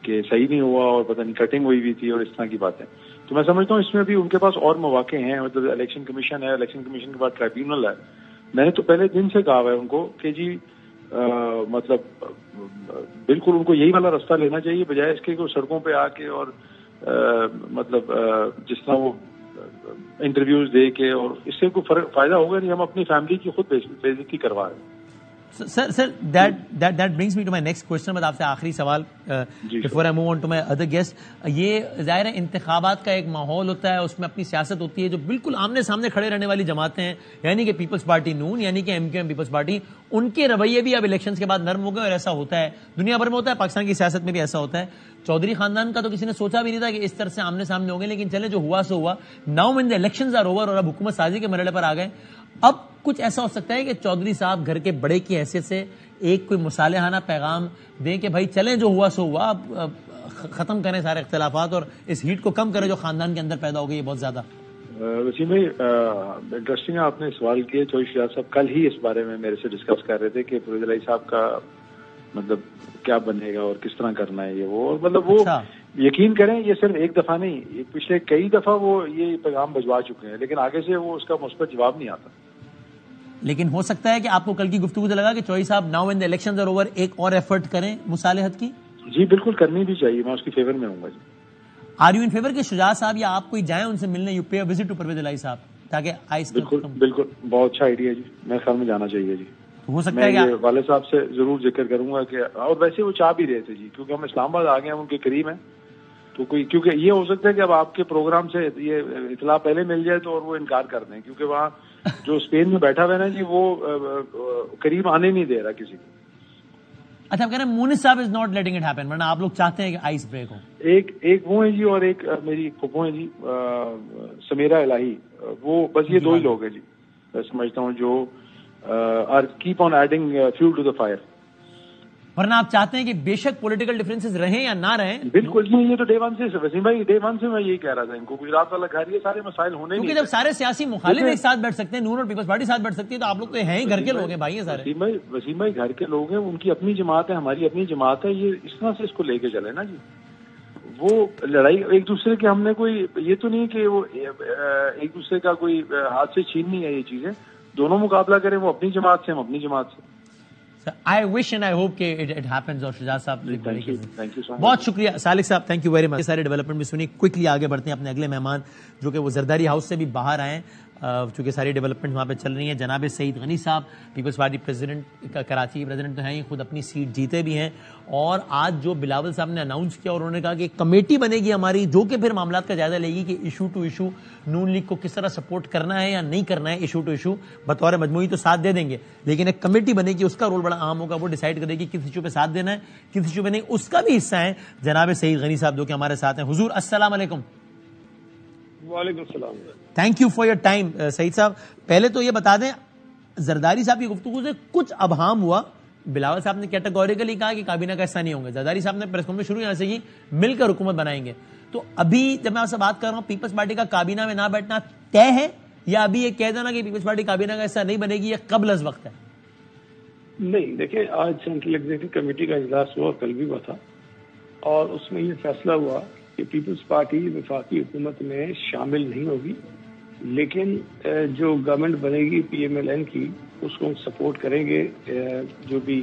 [SPEAKER 7] کہ صحیح نہیں ہوا اور پتہ نہیں کٹنگ ہوئی بھی تھی اور اس طرح کی باتیں. تو میں سمجھتا ہوں اس میں بھی ان کے پاس اور مواقع ہیں، مطلب الیکشن کمیشن ہے، الیکشن کمیشن کے بعد ٹرائبیونل ہے. میں نے تو پہلے دن سے کہا ہے ان کو کہ جی مطلب بالکل ان کو یہی والا راستہ لینا چاہیے بجائے اس کے کہ سڑکوں پہ آ کے اور مطلب جس طرح وہ انٹرویوز دے کے، اور اس سے کوئی فائدہ ہوگا نہیں. ہم اپنی فیملی کی خود بے عزتی کروا رہے ہیں.
[SPEAKER 1] سر that brings me to my next question. بس آپ سے آخری سوال before I move on to my other guest. یہ ظاہر ہے انتخابات کا ایک ماحول ہوتا ہے, اس میں اپنی سیاست ہوتی ہے, جو بالکل آمنے سامنے کھڑے رہنے والی جماعتیں ہیں, یعنی کہ پیپلز پارٹی نون, یعنی کہ MQM پیپلز پارٹی, ان کے رویے بھی اب الیکشنز کے بعد نرم ہو گئے, اور ایسا ہوتا ہے دنیا بھر میں ہوتا ہے, پاکستان کی سیاست میں بھی ایسا ہوتا ہے. چودھری خاندان کا تو کسی نے سوچا بھی نہیں تھا کہ اس طرح سے آمنے سامنے ہوں گے, لیکن چلے جو ہوا سو ہوا. Now when the elections are over اور اب حکومت سازی کے مرحلے پر آ گئے, اب کچھ ایسا ہو سکتا ہے کہ چودھری صاحب گھر کے بڑے کی حیثیت سے ایک کوئی مصالحانہ پیغام دیں کہ بھائی چلیں جو ہوا سو ہوا, اب ختم کریں سارے اختلافات اور اس ہیٹ کو کم کریں جو خاندان کے اندر پیدا ہو گئی ہے بہت زیادہ.
[SPEAKER 7] وسیم بھائی, انٹرسٹنگ ہے آپ نے سوال کیا. چودھری شہزاد صاحب کل ہی اس بارے میں میرے سے ڈسکس کر رہے تھے کہ پرویز الہی صاحب کا مطلب کیا بنے گا اور کس طرح کرنا ہے یہ وہ, اور مطلب وہ یقین کریں یہ صرف ایک دفعہ نہیں, پچھلے کئی دفعہ وہ یہ پیغام بھجوا چکے ہیں, لیکن آگے سے وہ اس کا مثبت جواب نہیں آتا.
[SPEAKER 1] لیکن ہو سکتا ہے کہ آپ کو کل کی گفتگو سے لگا کہ چودھری صاحب now when the elections are over ایک اور ایفرٹ کریں مصالحت کی.
[SPEAKER 7] جی بالکل کرنی بھی چاہیے, میں اس کی فیور میں ہوں گا. جی
[SPEAKER 1] آر یو ان فیور کہ شجاع صاحب یا آپ کوئی جائیں ان سے ملنے, you pay a visit to Pervaiz Elahi صاحب تاکہ آئس.
[SPEAKER 7] بالکل بالکل, بہت اچھا آئیڈیا جی, میرے خیال میں جانا چاہیے. جی
[SPEAKER 1] ہو سکتا ہے کہ
[SPEAKER 7] والد صاحب سے ضرور ذکر کروں گا کہ, اور ویسے وہ چاہ بھی رہے تھے جی, کیونکہ ہم اسلام آباد آ گئے ہیں, ان کے قریب ہیں, تو کوئی کیونکہ یہ ہو سکتا ہے کہ اب آپ کے پروگرام سے یہ اطلاع پہلے مل جائے تو اور وہ انکار کر دیں, کیونکہ وہاں جو اسپین میں بیٹھا ہوا ہے نا جی, وہ قریب آنے نہیں دے رہا کسی کو.
[SPEAKER 1] اچھا, آپ کہہ رہے ہیں مونس صاحب is not letting it happen, ورنہ آپ لوگ چاہتے ہیں کہ آئس بریک ہو.
[SPEAKER 7] ایک وہ ہیں جی, اور ایک میری پھپھو ہیں جی سمیرہ الہی, وہ بس یہ دو ہی لوگ ہیں جی میں سمجھتا ہوں جو are keep on adding fuel to the fire.
[SPEAKER 1] ورنہ آپ چاہتے ہیں کہ بے شک پولیٹیکل ڈفرینسز رہیں یا نہ رہیں.
[SPEAKER 7] بالکل جی, یہ تو ڈے ون سے وسیم بھائی, ڈے ون سے میں یہی کہہ رہا تھا ان کو, گجرات والا گھر, یہ سارے مسائل ہونے نہیں,
[SPEAKER 1] کیونکہ جب سارے سیاسی مخالف ایک ساتھ بیٹھ سکتے ہیں, نون اور پیپلز پارٹی ساتھ بیٹھ سکتی ہے, تو آپ لوگ تو ہیں ہی گھر کے لوگ ہیں بھائی, ہیں سارے.
[SPEAKER 7] وسیم بھائی گھر کے لوگ ہیں, ان کی اپنی جماعت ہے, ہماری اپنی جماعت ہے, یہ اس طرح سے اس کو لے کے چلے نا جی. وہ لڑائی ایک دوسرے کے, ہم نے کوئی یہ تو نہیں کہ وہ ایک دوسرے کا کوئی ہاتھ سے چھیننی ہے, یہ چیزیں دونوں مقابلہ کریں, وہ اپنی جماعت سے, ہم اپنی جماعت سے.
[SPEAKER 1] I wish and I hope کہ it happens. اور شجاع صاحب بہت شکریہ. سالک صاحب تھینک یو ویری مچ. سارے ڈیولپمنٹ بھی سنی, کوئکلی آگے بڑھتے ہیں اپنے اگلے مہمان جو کہ وہ زرداری ہاؤس سے بھی باہر آئے ہیں, چونکہ ساری ڈیولپمنٹ وہاں پہ چل رہی ہیں. جناب سعید غنی صاحب, پیپلز پارٹی پریزیڈنٹ, کراچی کے پریزیڈنٹ تو ہیں ہی, خود اپنی سیٹ جیتے بھی ہیں, اور آج جو بلاول صاحب نے اناؤنس کیا, اور انہوں نے کہا کہ ایک کمیٹی بنے گی ہماری جو کہ پھر معاملات کا جائزہ لے گی کہ issue to issue Noon league کو کس طرح سپورٹ کرنا ہے یا نہیں کرنا ہے. ایشو ٹو ایشو بطور مجموعی تو ساتھ دے دیں گے, لیکن ایک کمیٹی بنے گی, اس کا رول بڑا اہم ہوگا, وہ ڈیسائیڈ کرے گی کس ایشو پہ ساتھ دینا ہے کس ایشو پہ نہیں. اس کا بھی حصہ ہے جناب سعید غنی صاحب جو کہ ہمارے ساتھ ہیں. حضور السلام علیکم.
[SPEAKER 8] وعلیکم السلام.
[SPEAKER 1] Thank you for your time. Saeed sahib پہلے تو یہ بتا دیں, زرداری صاحب کی گفتگو سے کچھ ابہام ہوا, بلاول صاحب نے کیٹیگوریکلی کہا کہ کابینہ کا حصہ نہیں ہوں گے, زرداری صاحب نے پریس کانفرنس شروع یہاں سے کی, مل کر حکومت بنائیں گے. تو ابھی جب میں آپ سے بات کر رہا ہوں, پیپلز پارٹی کا کابینہ میں نہ بیٹھنا طے ہے, یا ابھی یہ کہہ دینا کہ پیپلز پارٹی کابینہ کا حصہ نہیں بنے گی, یہ قبل از وقت ہے؟
[SPEAKER 8] نہیں دیکھیں, آج سینٹرل ایگزیکٹو کمیٹی کا اجلاس ہوا, کل بھی ہوا تھا, اور اس میں یہ فیصلہ ہوا کہ پیپلز پارٹی وفاقی حکومت میں شامل نہیں ہوگی, لیکن جو گورنمنٹ بنے گی PMLN کی, اس کو سپورٹ کریں گے. جو بھی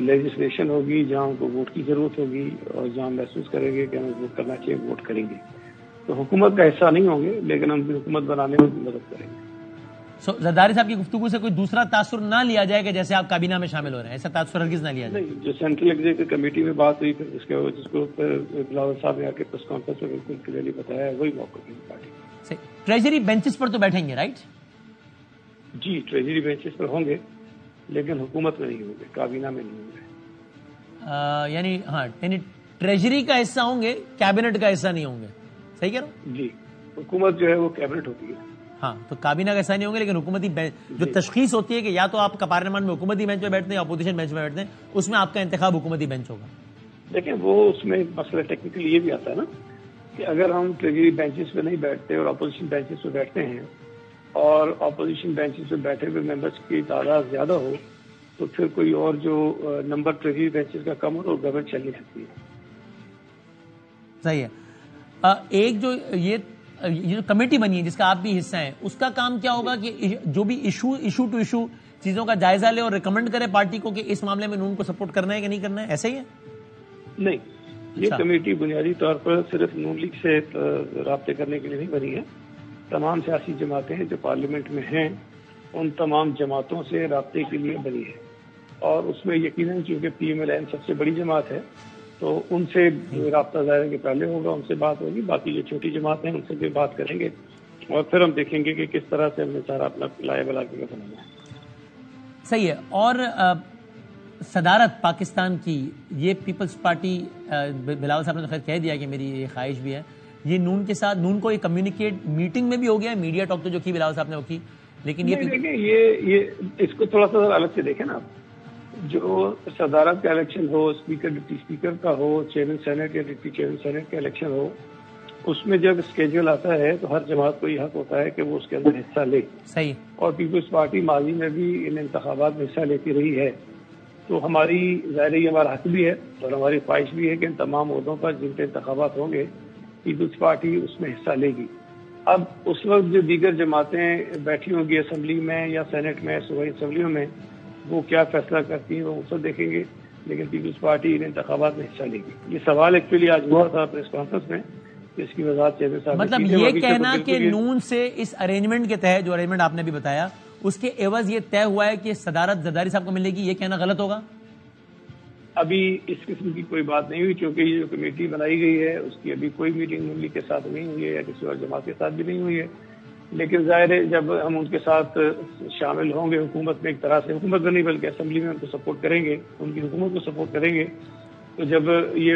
[SPEAKER 8] لیجسلیشن ہوگی, جہاں ان کو ووٹ کی ضرورت ہوگی اور جہاں محسوس کریں گے کہ ہمیں ووٹ کرنا چاہیے, ووٹ کریں گے. تو حکومت کا حصہ نہیں ہوں گے, لیکن ہم حکومت بنانے میں مدد کریں گے.
[SPEAKER 1] زرداری صاحب کی گفتگو سے کوئی دوسرا تاثر نہ لیا جائے کہ جیسے آپ کابینہ میں شامل ہو رہے ہیں, ایسا تاثر ہرگز نہ لیا جائے.
[SPEAKER 8] نہیں, جو سینٹرل ایگزیکٹو کمیٹی میں بات ہوئی, جس کو بلاول صاحب نے آ کے پریس کانفرنس میں بالکل کلیئرلی بتایا, وہی موقع ہے پارٹی.
[SPEAKER 1] ٹریجری بینچز پر تو بیٹھیں گے رائٹ؟
[SPEAKER 8] جی ٹریجری بینچز پر ہوں گے, لیکن حکومت میں نہیں ہوں گے, کابینہ میں نہیں ہوں گے.
[SPEAKER 1] یعنی ہاں, یعنی ٹریجری کا حصہ ہوں گے, کیبنٹ کا حصہ نہیں ہوں گے, صحیح کہہ رہا ہوں؟
[SPEAKER 8] جی, حکومت جو ہے وہ کیبنٹ ہوتی ہے.
[SPEAKER 1] ہاں, تو کابینہ کا حصہ نہیں ہوں گے, لیکن حکومتی جو تشخیص ہوتی ہے کہ یا تو آپ کا پارلیمنٹ میں حکومتی بینچ پہ بیٹھتے ہیں یا اپوزیشن بینچ میں بیٹھتے ہیں, اس میں آپ کا انتخاب حکومتی بینچ ہوگا.
[SPEAKER 8] لیکن وہ اس میں مسئلہ ٹیکنیکلی یہ بھی آتا ہے نا کہ اگر ہم ٹریجری بینچز پہ نہیں بیٹھتے اور اپوزیشن بینچز پہ بیٹھتے ہیں, اور اپوزیشن بینچز پہ بیٹھے ہوئے ممبرس کی تعداد زیادہ ہو, تو پھر کوئی اور جو نمبر ٹریجری بینچز کا کم ہو تو گورنمنٹ چل نہیں سکتی ہے.
[SPEAKER 1] صحیح ہے. ایک جو یہ جو کمیٹی بنی ہے جس کا آپ بھی حصہ ہیں, اس کا کام کیا ہوگا کہ جو بھی ایشو ٹو ایشو چیزوں کا جائزہ لے اور ریکمینڈ کرے پارٹی کو کہ اس معاملے میں نون کو سپورٹ کرنا ہے کہ نہیں کرنا ہے, ایسا ہی ہے؟
[SPEAKER 8] نہیں, یہ کمیٹی بنیادی طور پر صرف نون لیگ سے رابطے کرنے کے لیے نہیں بنی ہے. تمام سیاسی جماعتیں جو پارلیمنٹ میں ہیں, ان تمام جماعتوں سے رابطے کے لیے بنی ہے. اور اس میں یقیناً چونکہ PMLN سب سے بڑی جماعت ہے تو ان سے رابطہ ظاہر ہے کہ پہلے ہوگا، ان سے بات ہوگی، باقی جو چھوٹی جماعتیں ہیں ان سے بھی بات کریں گے اور پھر ہم دیکھیں گے کہ کس طرح سے ہم نے سارا اپنا لائے بلا کے بنانا ہے۔
[SPEAKER 1] صحیح ہے۔ اور صدارت پاکستان کی یہ پیپلز پارٹی، بلاول صاحب نے خیر کہہ دیا کہ میری یہ خواہش بھی ہے، یہ نون کے ساتھ، نون کو یہ کمیونیکیٹ میٹنگ میں بھی ہو گیا ہے، میڈیا ٹاک تو جو کی بلاول صاحب نے وہ کی، لیکن
[SPEAKER 8] یہ اس کو تھوڑا سا الگ سے دیکھیں نا آپ، جو صدارت کا الیکشن ہو، اسپیکر ڈپٹی اسپیکر کا ہو، چیئرمین سینٹ یا ڈپٹی چیئرمین سینٹ کا الیکشن ہو، اس میں جب اسکیجول آتا ہے تو ہر جماعت کو یہ حق ہوتا ہے کہ وہ اس کے اندر حصہ لے۔
[SPEAKER 1] صحیح۔
[SPEAKER 8] اور پیپلز پارٹی ماضی میں بھی ان انتخابات میں حصہ لیتی رہی ہے، تو ہماری ظاہر یہ ہمارا حق بھی ہے اور ہماری خواہش بھی ہے کہ ان تمام عہدوں پر جن کے انتخابات ہوں گے پیپلز پارٹی اس میں حصہ لے گی۔ اب اس وقت جو دیگر جماعتیں بیٹھی ہوں گی اسمبلی میں یا سینٹ میں، صوبائی اسمبلیوں میں، وہ کیا فیصلہ کرتی ہیں وہ اس وقت دیکھیں گے، لیکن پیپلز پارٹی ان انتخابات میں حصہ لے گی۔ یہ سوال ایکچولی آج ہوا تھا پریس کانفرنس میں، اس کی وضاحت چیئرمین صاحب،
[SPEAKER 1] مطلب یہ کہنا کہ نون سے اس ارینجمنٹ کے تحت، جو ارینجمنٹ آپ نے بھی بتایا، اس کے عوض یہ طے ہوا ہے کہ صدارت زرداری صاحب کو ملے گی، یہ کہنا غلط ہوگا؟
[SPEAKER 8] ابھی اس قسم کی کوئی بات نہیں ہوئی، کیونکہ یہ جو کمیٹی بنائی گئی ہے اس کی ابھی کوئی میٹنگ نون لیگ کے ساتھ نہیں ہوئی ہے یا کسی اور جماعت کے ساتھ بھی نہیں ہوئی ہے، لیکن ظاہر ہے جب ہم ان کے ساتھ شامل ہوں گے حکومت میں، ایک طرح سے حکومت میں نہیں بلکہ اسمبلی میں ان کو سپورٹ کریں گے، ان کی حکومت کو سپورٹ کریں گے، تو جب یہ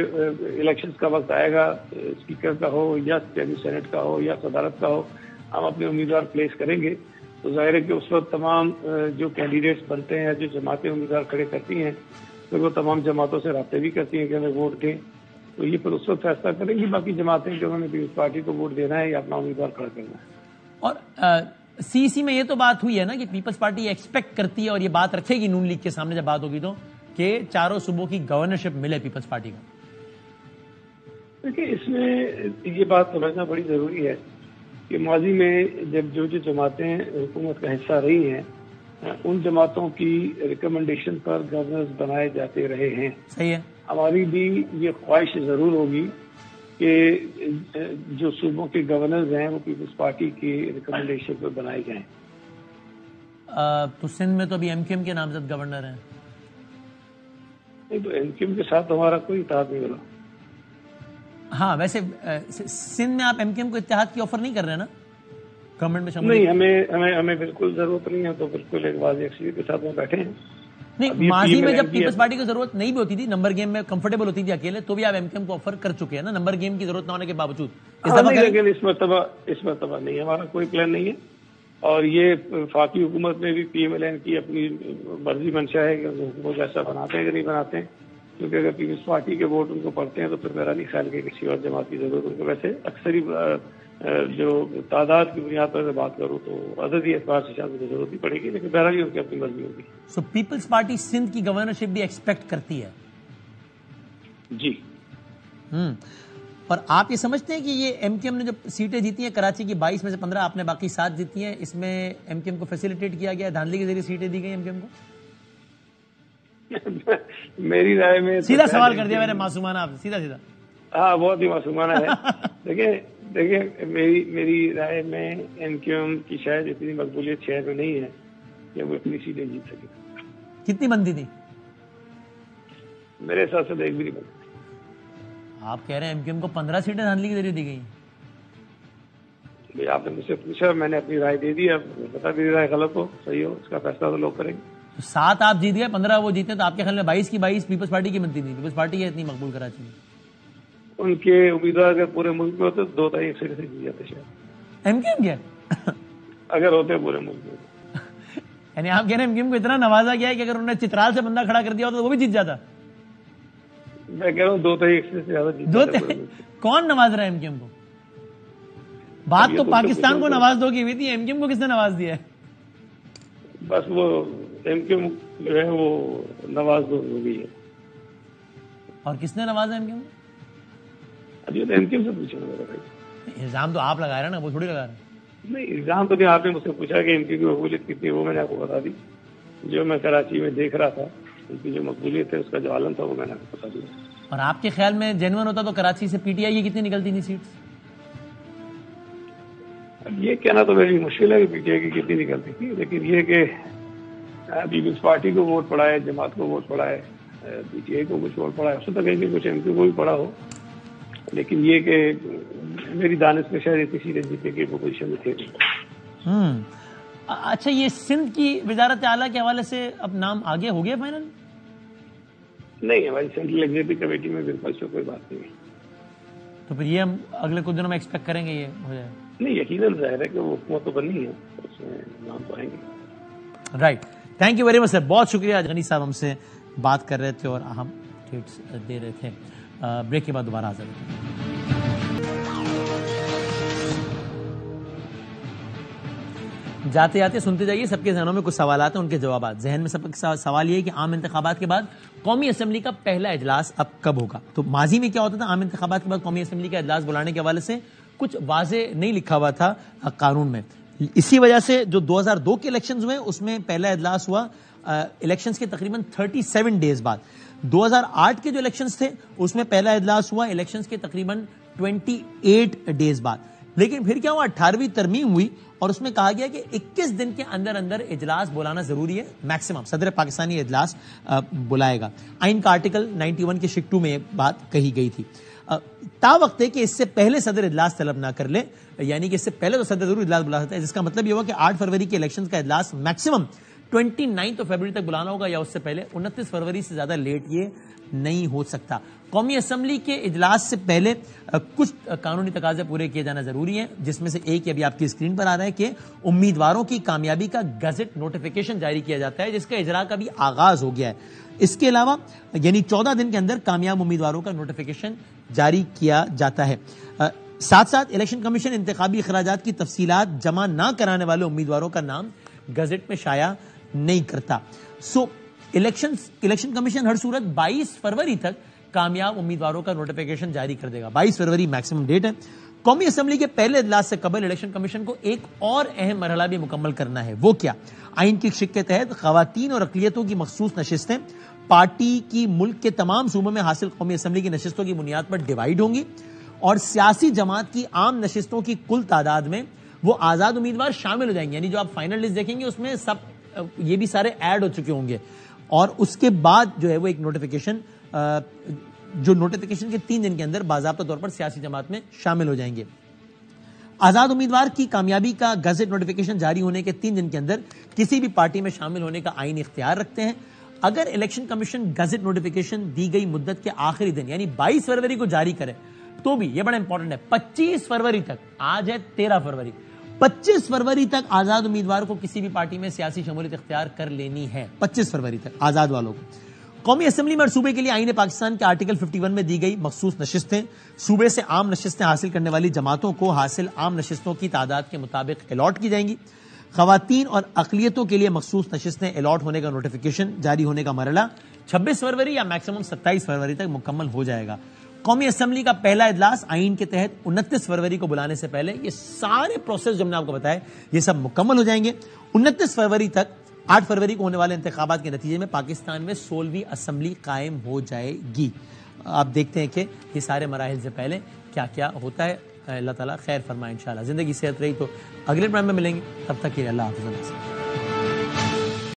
[SPEAKER 8] الیکشنز کا وقت آئے گا، اسپیکر کا ہو یا چیئرمین سینٹ کا ہو یا صدارت کا ہو، ہم اپنے امیدوار پلیس کریں گے، تو ظاہر ہے کہ اس وقت تمام جو کینڈیڈیٹس بنتے ہیں، جو جماعتیں امیدوار کھڑے کرتی ہیں، پھر وہ تمام جماعتوں سے رابطے بھی کرتی ہیں کہ ہمیں ووٹ دیں، تو یہ پھر اس وقت فیصلہ کریں گی باقی جماعتیں کہ انہوں نے پیپلز پارٹی کو ووٹ دینا ہے یا اپنا امیدوار کھڑا کرنا ہے۔
[SPEAKER 1] اور سی میں یہ تو بات ہوئی ہے نا کہ پیپلز پارٹی ایکسپیکٹ کرتی ہے اور یہ بات رکھے گی نون لیگ کے سامنے جب بات ہوگی تو، کہ چاروں صوبوں کی گورنرشپ ملے پیپلز پارٹی کو۔
[SPEAKER 8] دیکھیں اس میں یہ بات سمجھنا بڑی ضروری ہے کہ ماضی میں جب جو جماعتیں حکومت کا حصہ رہی ہیں ان جماعتوں کی ریکمنڈیشن پر گورنرز بنائے جاتے رہے ہیں۔
[SPEAKER 1] صحیح ہے۔
[SPEAKER 8] ہماری بھی یہ خواہش ضرور ہوگی کہ جو صوبوں کے گورنرز ہیں وہ پیپلز پارٹی کی ریکمنڈیشن پر بنائے جائیں۔
[SPEAKER 1] تو سندھ میں تو ابھی ایم کیو ایم کے نامزد گورنر ہیں۔
[SPEAKER 8] نہیں تو ایم کیو ایم کے ساتھ ہمارا کوئی اتحاد نہیں ہو رہا۔
[SPEAKER 1] ہاں ویسے سندھ میں آپ ایم کیو ایم کو اتحاد کی آفر نہیں کر رہے نا گورنمنٹ میں شامل؟
[SPEAKER 8] نہیں، ہمیں بالکل ضرورت نہیں ہے، تو بالکل ایک واضح اکثریت کے ساتھ وہ بیٹھے ہیں۔
[SPEAKER 1] نہیں، ماضی میں جب پیپلز پارٹی کو ضرورت نہیں بھی ہوتی تھی، نمبر گیم میں کمفرٹیبل ہوتی تھی اکیلے، تو بھی آپ ایم کیو ایم کو آفر کر چکے ہیں نا، نمبر گیم کی ضرورت نہ ہونے کے باوجود۔
[SPEAKER 8] لیکن اس مرتبہ نہیں، ہمارا کوئی پلان نہیں ہے، اور یہ وفاقی حکومت میں بھی PMLN کی اپنی مرضی منشا ہے کہ حکومت ایسا بناتے ہیں کہ نہیں بناتے ہیں، کیونکہ اگر پیپلز پارٹی کے ووٹ ان کو پڑتے ہیں تو پھر میرا نہیں خیال کہ کسی اور جماعت کی ضرورت ان کو، ویسے اکثری جو تعداد کی بنیاد پر بات کروں تو عددی اعتبار سے شاید مجھے ضرورت نہیں پڑے گی، لیکن بہرحال ان کی اپنی مرضی ہوگی۔
[SPEAKER 1] سو پیپلز پارٹی سندھ کی گورنرشپ بھی ایکسپیکٹ کرتی ہے؟
[SPEAKER 8] جی۔
[SPEAKER 1] اور آپ یہ سمجھتے ہیں کہ یہ ایم کیو ایم نے جو سیٹیں جیتی ہیں کراچی کی 22 میں سے 15 آپ نے باقی 7 جیتی ہیں، اس میں ایم کیو ایم کو فیسیلیٹیٹ کیا گیا ہے، دھاندلی کے ذریعے سیٹیں دی گئی ایم کیو ایم کو؟
[SPEAKER 8] میری رائے میں
[SPEAKER 1] سیدھا سوال کر دیا میں نے معصومانہ آپ سے، سیدھا۔
[SPEAKER 8] ہاں بہت ہی معصومانہ ہے۔ دیکھیں میری رائے میں ایم کیو ایم کی شاید اتنی مقبولیت شہر میں نہیں ہے کہ وہ اتنی سیٹیں جیت سکے۔
[SPEAKER 1] کتنی بندی تھی؟
[SPEAKER 8] میرے حساب سے ایک بھی نہیں بندی۔
[SPEAKER 1] آپ کہہ رہے ہیں ایم کیو ایم کو 15 سیٹیں دھاندلی کے ذریعے دی گئی؟
[SPEAKER 8] آپ نے مجھ سے پوچھا، میں نے اپنی رائے دے دی، اب پتا میری رائے غلط ہو صحیح ہو اس کا فیصلہ تو لوگ کریں گے۔
[SPEAKER 1] 7 آپ جیت گئے، 15 وہ جیتے، تو آپ کے خیال میں 22 کی 22 پیپلز پارٹی کی بنتی نہیں؟ پیپلز پارٹی ہے اتنی مقبول کراچی میں؟
[SPEAKER 8] ان کے امیدوار اگر پورے ملک میں ہوتے تو 2-2.5 سے جیت جاتے شاید۔
[SPEAKER 1] ایم کیو ایم کیا
[SPEAKER 8] اگر ہوتے پورے ملک میں؟
[SPEAKER 1] یعنی آپ کہہ رہے ہیں ایم کیو ایم کو اتنا نوازا گیا ہے کہ اگر انہوں نے چترال سے بندہ کھڑا کر دیا ہوتا تو وہ بھی جیت جاتا؟
[SPEAKER 8] میں کہہ رہا ہوں 2-2.5 سے زیادہ جیت۔
[SPEAKER 1] کون نواز رہا ہے ایم کیو ایم کو؟ بات تو پاکستان کو نواز دو کی ہوئی تھی، ایم کیو ایم کو کس نے نواز دیا ہے؟
[SPEAKER 8] بس وہ ایم کیو ایم جو ہے وہ نواز دو ہو گئی ہے۔ اور
[SPEAKER 1] کس نے نوازا ایم کیو ایم؟
[SPEAKER 8] ابھی تو ایم کیو ایم سے پوچھا میرا بھائی۔
[SPEAKER 1] الزام تو آپ لگا رہے ہیں نا، وہ تھوڑی لگا رہے ہیں۔
[SPEAKER 8] نہیں، الزام تو نہیں، آپ نے مجھ سے پوچھا کہ ایم کیو کی مقبولیت کتنی ہے، وہ میں نے آپ کو بتا دی۔ جو میں کراچی میں دیکھ رہا تھا ان کی جو مقبولیت ہے اس کا جو عالم تھا وہ میں نے آپ کو بتا دیا۔
[SPEAKER 1] اور آپ کے خیال میں جینون ہوتا تو کراچی سے پی ٹی آئی کی کتنی نکلتی تھی سیٹس؟
[SPEAKER 8] اب یہ کہنا تو میری مشکل ہے کہ پی ٹی آئی کی کتنی نکلتی تھی، لیکن یہ کہ پیپلز پارٹی کو ووٹ پڑا ہے, جماعت کو ووٹ پڑا ہے, پی ٹی آئی کو کچھ ووٹ پڑا ہے, اس تک کہ کچھ ایم کیو کو بھی پڑا ہو, لیکن یہ کہ میری دانش میں شاید اتنی سیٹیں جیتنے کی وہ پوزیشن میں تھے.
[SPEAKER 1] اچھا, یہ سندھ کی وزارت اعلیٰ کے حوالے سے اب نام آگے ہو گیا فائنل؟
[SPEAKER 8] نہیں, ہماری سینٹرل ایگزیکٹو کمیٹی میں بالکل سے کوئی بات نہیں.
[SPEAKER 1] تو پھر یہ ہم اگلے کچھ دنوں میں ایکسپیکٹ کریں گے یہ ہو جائے؟
[SPEAKER 8] نہیں, یقیناً ظاہر ہے کہ وہ حکومت تو بننی ہے, اس میں نام تو آئیں گے.
[SPEAKER 1] Right, thank you very much sir, بہت شکریہ. غنی صاحب ہم سے بات کر رہے تھے اور اہم ٹویٹس دے رہے تھے. بریک کے بعد دوبارہ حاضر ہیں. جاتے جاتے سنتے جائیے, سب کے ذہنوں میں کچھ سوالات ہیں, ان کے جوابات. ذہن میں سب کا سوال یہ ہے کہ عام انتخابات کے بعد قومی اسمبلی کا پہلا اجلاس اب کب ہوگا؟ تو ماضی میں کیا ہوتا تھا, عام انتخابات کے بعد قومی اسمبلی کا اجلاس بلانے کے حوالے سے کچھ واضح نہیں لکھا ہوا تھا قانون میں. اسی وجہ سے جو 2002 کے الیکشنز ہوئے اس میں پہلا اجلاس ہوا الیکشنز کے تقریباً 37 ڈیز بعد. 2008 کے جو الیکشنز تھے اس میں پہلا اجلاس ہوا الیکشنز کے تقریباً 28 ڈیز بعد. لیکن پھر کیا ہوا, 18ویں ترمیم ہوئی اور اس میں کہا گیا کہ 21 دن کے اندر اندر اجلاس بلانا ضروری ہے, میکسیمم صدر پاکستانی اجلاس بلائے گا. آئین کا آرٹیکل 91 کے شک 2 میں یہ بات کہی گئی تھی. تا وقت ہے کہ اس سے پہلے صدر اجلاس طلب نہ کر لے, یعنی کہ اس سے پہلے تو صدر ضرور اجلاس بلا سکتا ہے, جس کا مطلب یہ ہوا کہ 8 فروری کے الیکشن کا اجلاس میکسیمم 29 فروری تک بلانا ہوگا, یا اس سے پہلے 29 فروری سے زیادہ لیٹ یہ نہیں ہو سکتا. قومی اسمبلی کے اجلاس سے پہلے کچھ قانونی تقاضے پورے کیے جانا ضروری ہیں, جس میں سے ایک ابھی آپ کی اسکرین پر آ رہا ہے کہ امیدواروں کی کامیابی کا گزٹ نوٹیفیکیشن جاری کیا جاتا ہے, جس کا اجرا کا بھی آغاز ہو گیا ہے. اس کے علاوہ یعنی 14 دن کے اندر کامیاب امیدواروں کا نوٹیفیکیشن جاری کیا جاتا ہے. ساتھ ساتھ الیکشن کمیشن انتخابی اخراجات کی تفصیلات جمع نہ کرانے والے امیدواروں کا نام گزٹ میں شائع نہیں کرتا. الیکشن کمیشن ہر صورت 22 فروری تک کامیاب امیدواروں کا نوٹیفیکیشن جاری کر دے گا. 22 فروری میکسیمم ڈیٹ ہے. قومی اسمبلی کے پہلے اجلاس سے قبل الیکشن کمیشن کو ایک اور اہم مرحلہ بھی مکمل کرنا ہے. وہ کیا؟ آئین کی شق کے تحت خواتین اور اقلیتوں کی مخصوص نشستیں پارٹی کی ملک کے تمام صوبوں میں حاصل قومی اسمبلی کی نشستوں کی بنیاد پر ڈیوائیڈ ہوں گی, اور سیاسی جماعت کی عام نشستوں کی کل تعداد میں وہ آزاد امیدوار شامل ہو جائیں گے. یعنی جو آپ فائنل لسٹ دیکھیں گے اس میں سب یہ بھی سارے ایڈ ہو چکے ہوں گے, اور اس کے بعد جو ہے وہ ایک نوٹیفیکیشن جو نوٹیفیکیشن کے 3 دن کے اندر باضابطہ طور پر سیاسی جماعت میں شامل ہو جائیں گے. آزاد امیدوار کی کامیابی کا گزٹ نوٹیفیکیشن جاری ہونے کے 3 دن کے اندر کسی بھی پارٹی میں شامل ہونے کا آئینی اختیار رکھتے ہیں. اگر الیکشن کمیشن گزٹ نوٹیفیکیشن دی گئی مدت کے آخری دن یعنی 22 فروری کو جاری کرے تو بھی, یہ بڑا امپورٹنٹ ہے, 25 فروری تک, آج ہے 13 فروری, 25 فروری تک آزاد امیدوار کو کسی بھی پارٹی میں سیاسی شمولیت اختیار کر لینی ہے. 25 فروری تک آزاد والوں کو. قومی اسمبلی میں صوبے کے لیے آئین پاکستان کے آرٹیکل 51 میں دی گئی مخصوص نشستیں صوبے سے عام نشستیں حاصل کرنے والی جماعتوں کو حاصل عام نشستوں کی تعداد کے مطابق الاٹ کی جائیں گی. خواتین اور اقلیتوں کے لیے مخصوص نشستیں الاٹ ہونے کا نوٹیفیکیشن جاری ہونے کا مرحلہ 26 فروری یا میکسیمم 27 فروری تک مکمل ہو جائے گا. قومی اسمبلی کا پہلا اجلاس آئین کے تحت 29 فروری کو بلانے سے پہلے یہ سارے پروسیس جو ہم نے آپ کو بتایا یہ سب مکمل ہو جائیں گے. 29 فروری تک 8 فروری کو ہونے والے انتخابات کے نتیجے میں پاکستان میں 16ویں اسمبلی قائم ہو جائے گی. آپ دیکھتے ہیں کہ یہ سارے مراحل سے پہلے کیا کیا ہوتا ہے. اللہ تعالیٰ خیر فرمائے انشاءاللہ. زندگی صحت رہی تو اگلے پروگرام میں ملیں گے, تب تک کے لیے اللہ حافظ.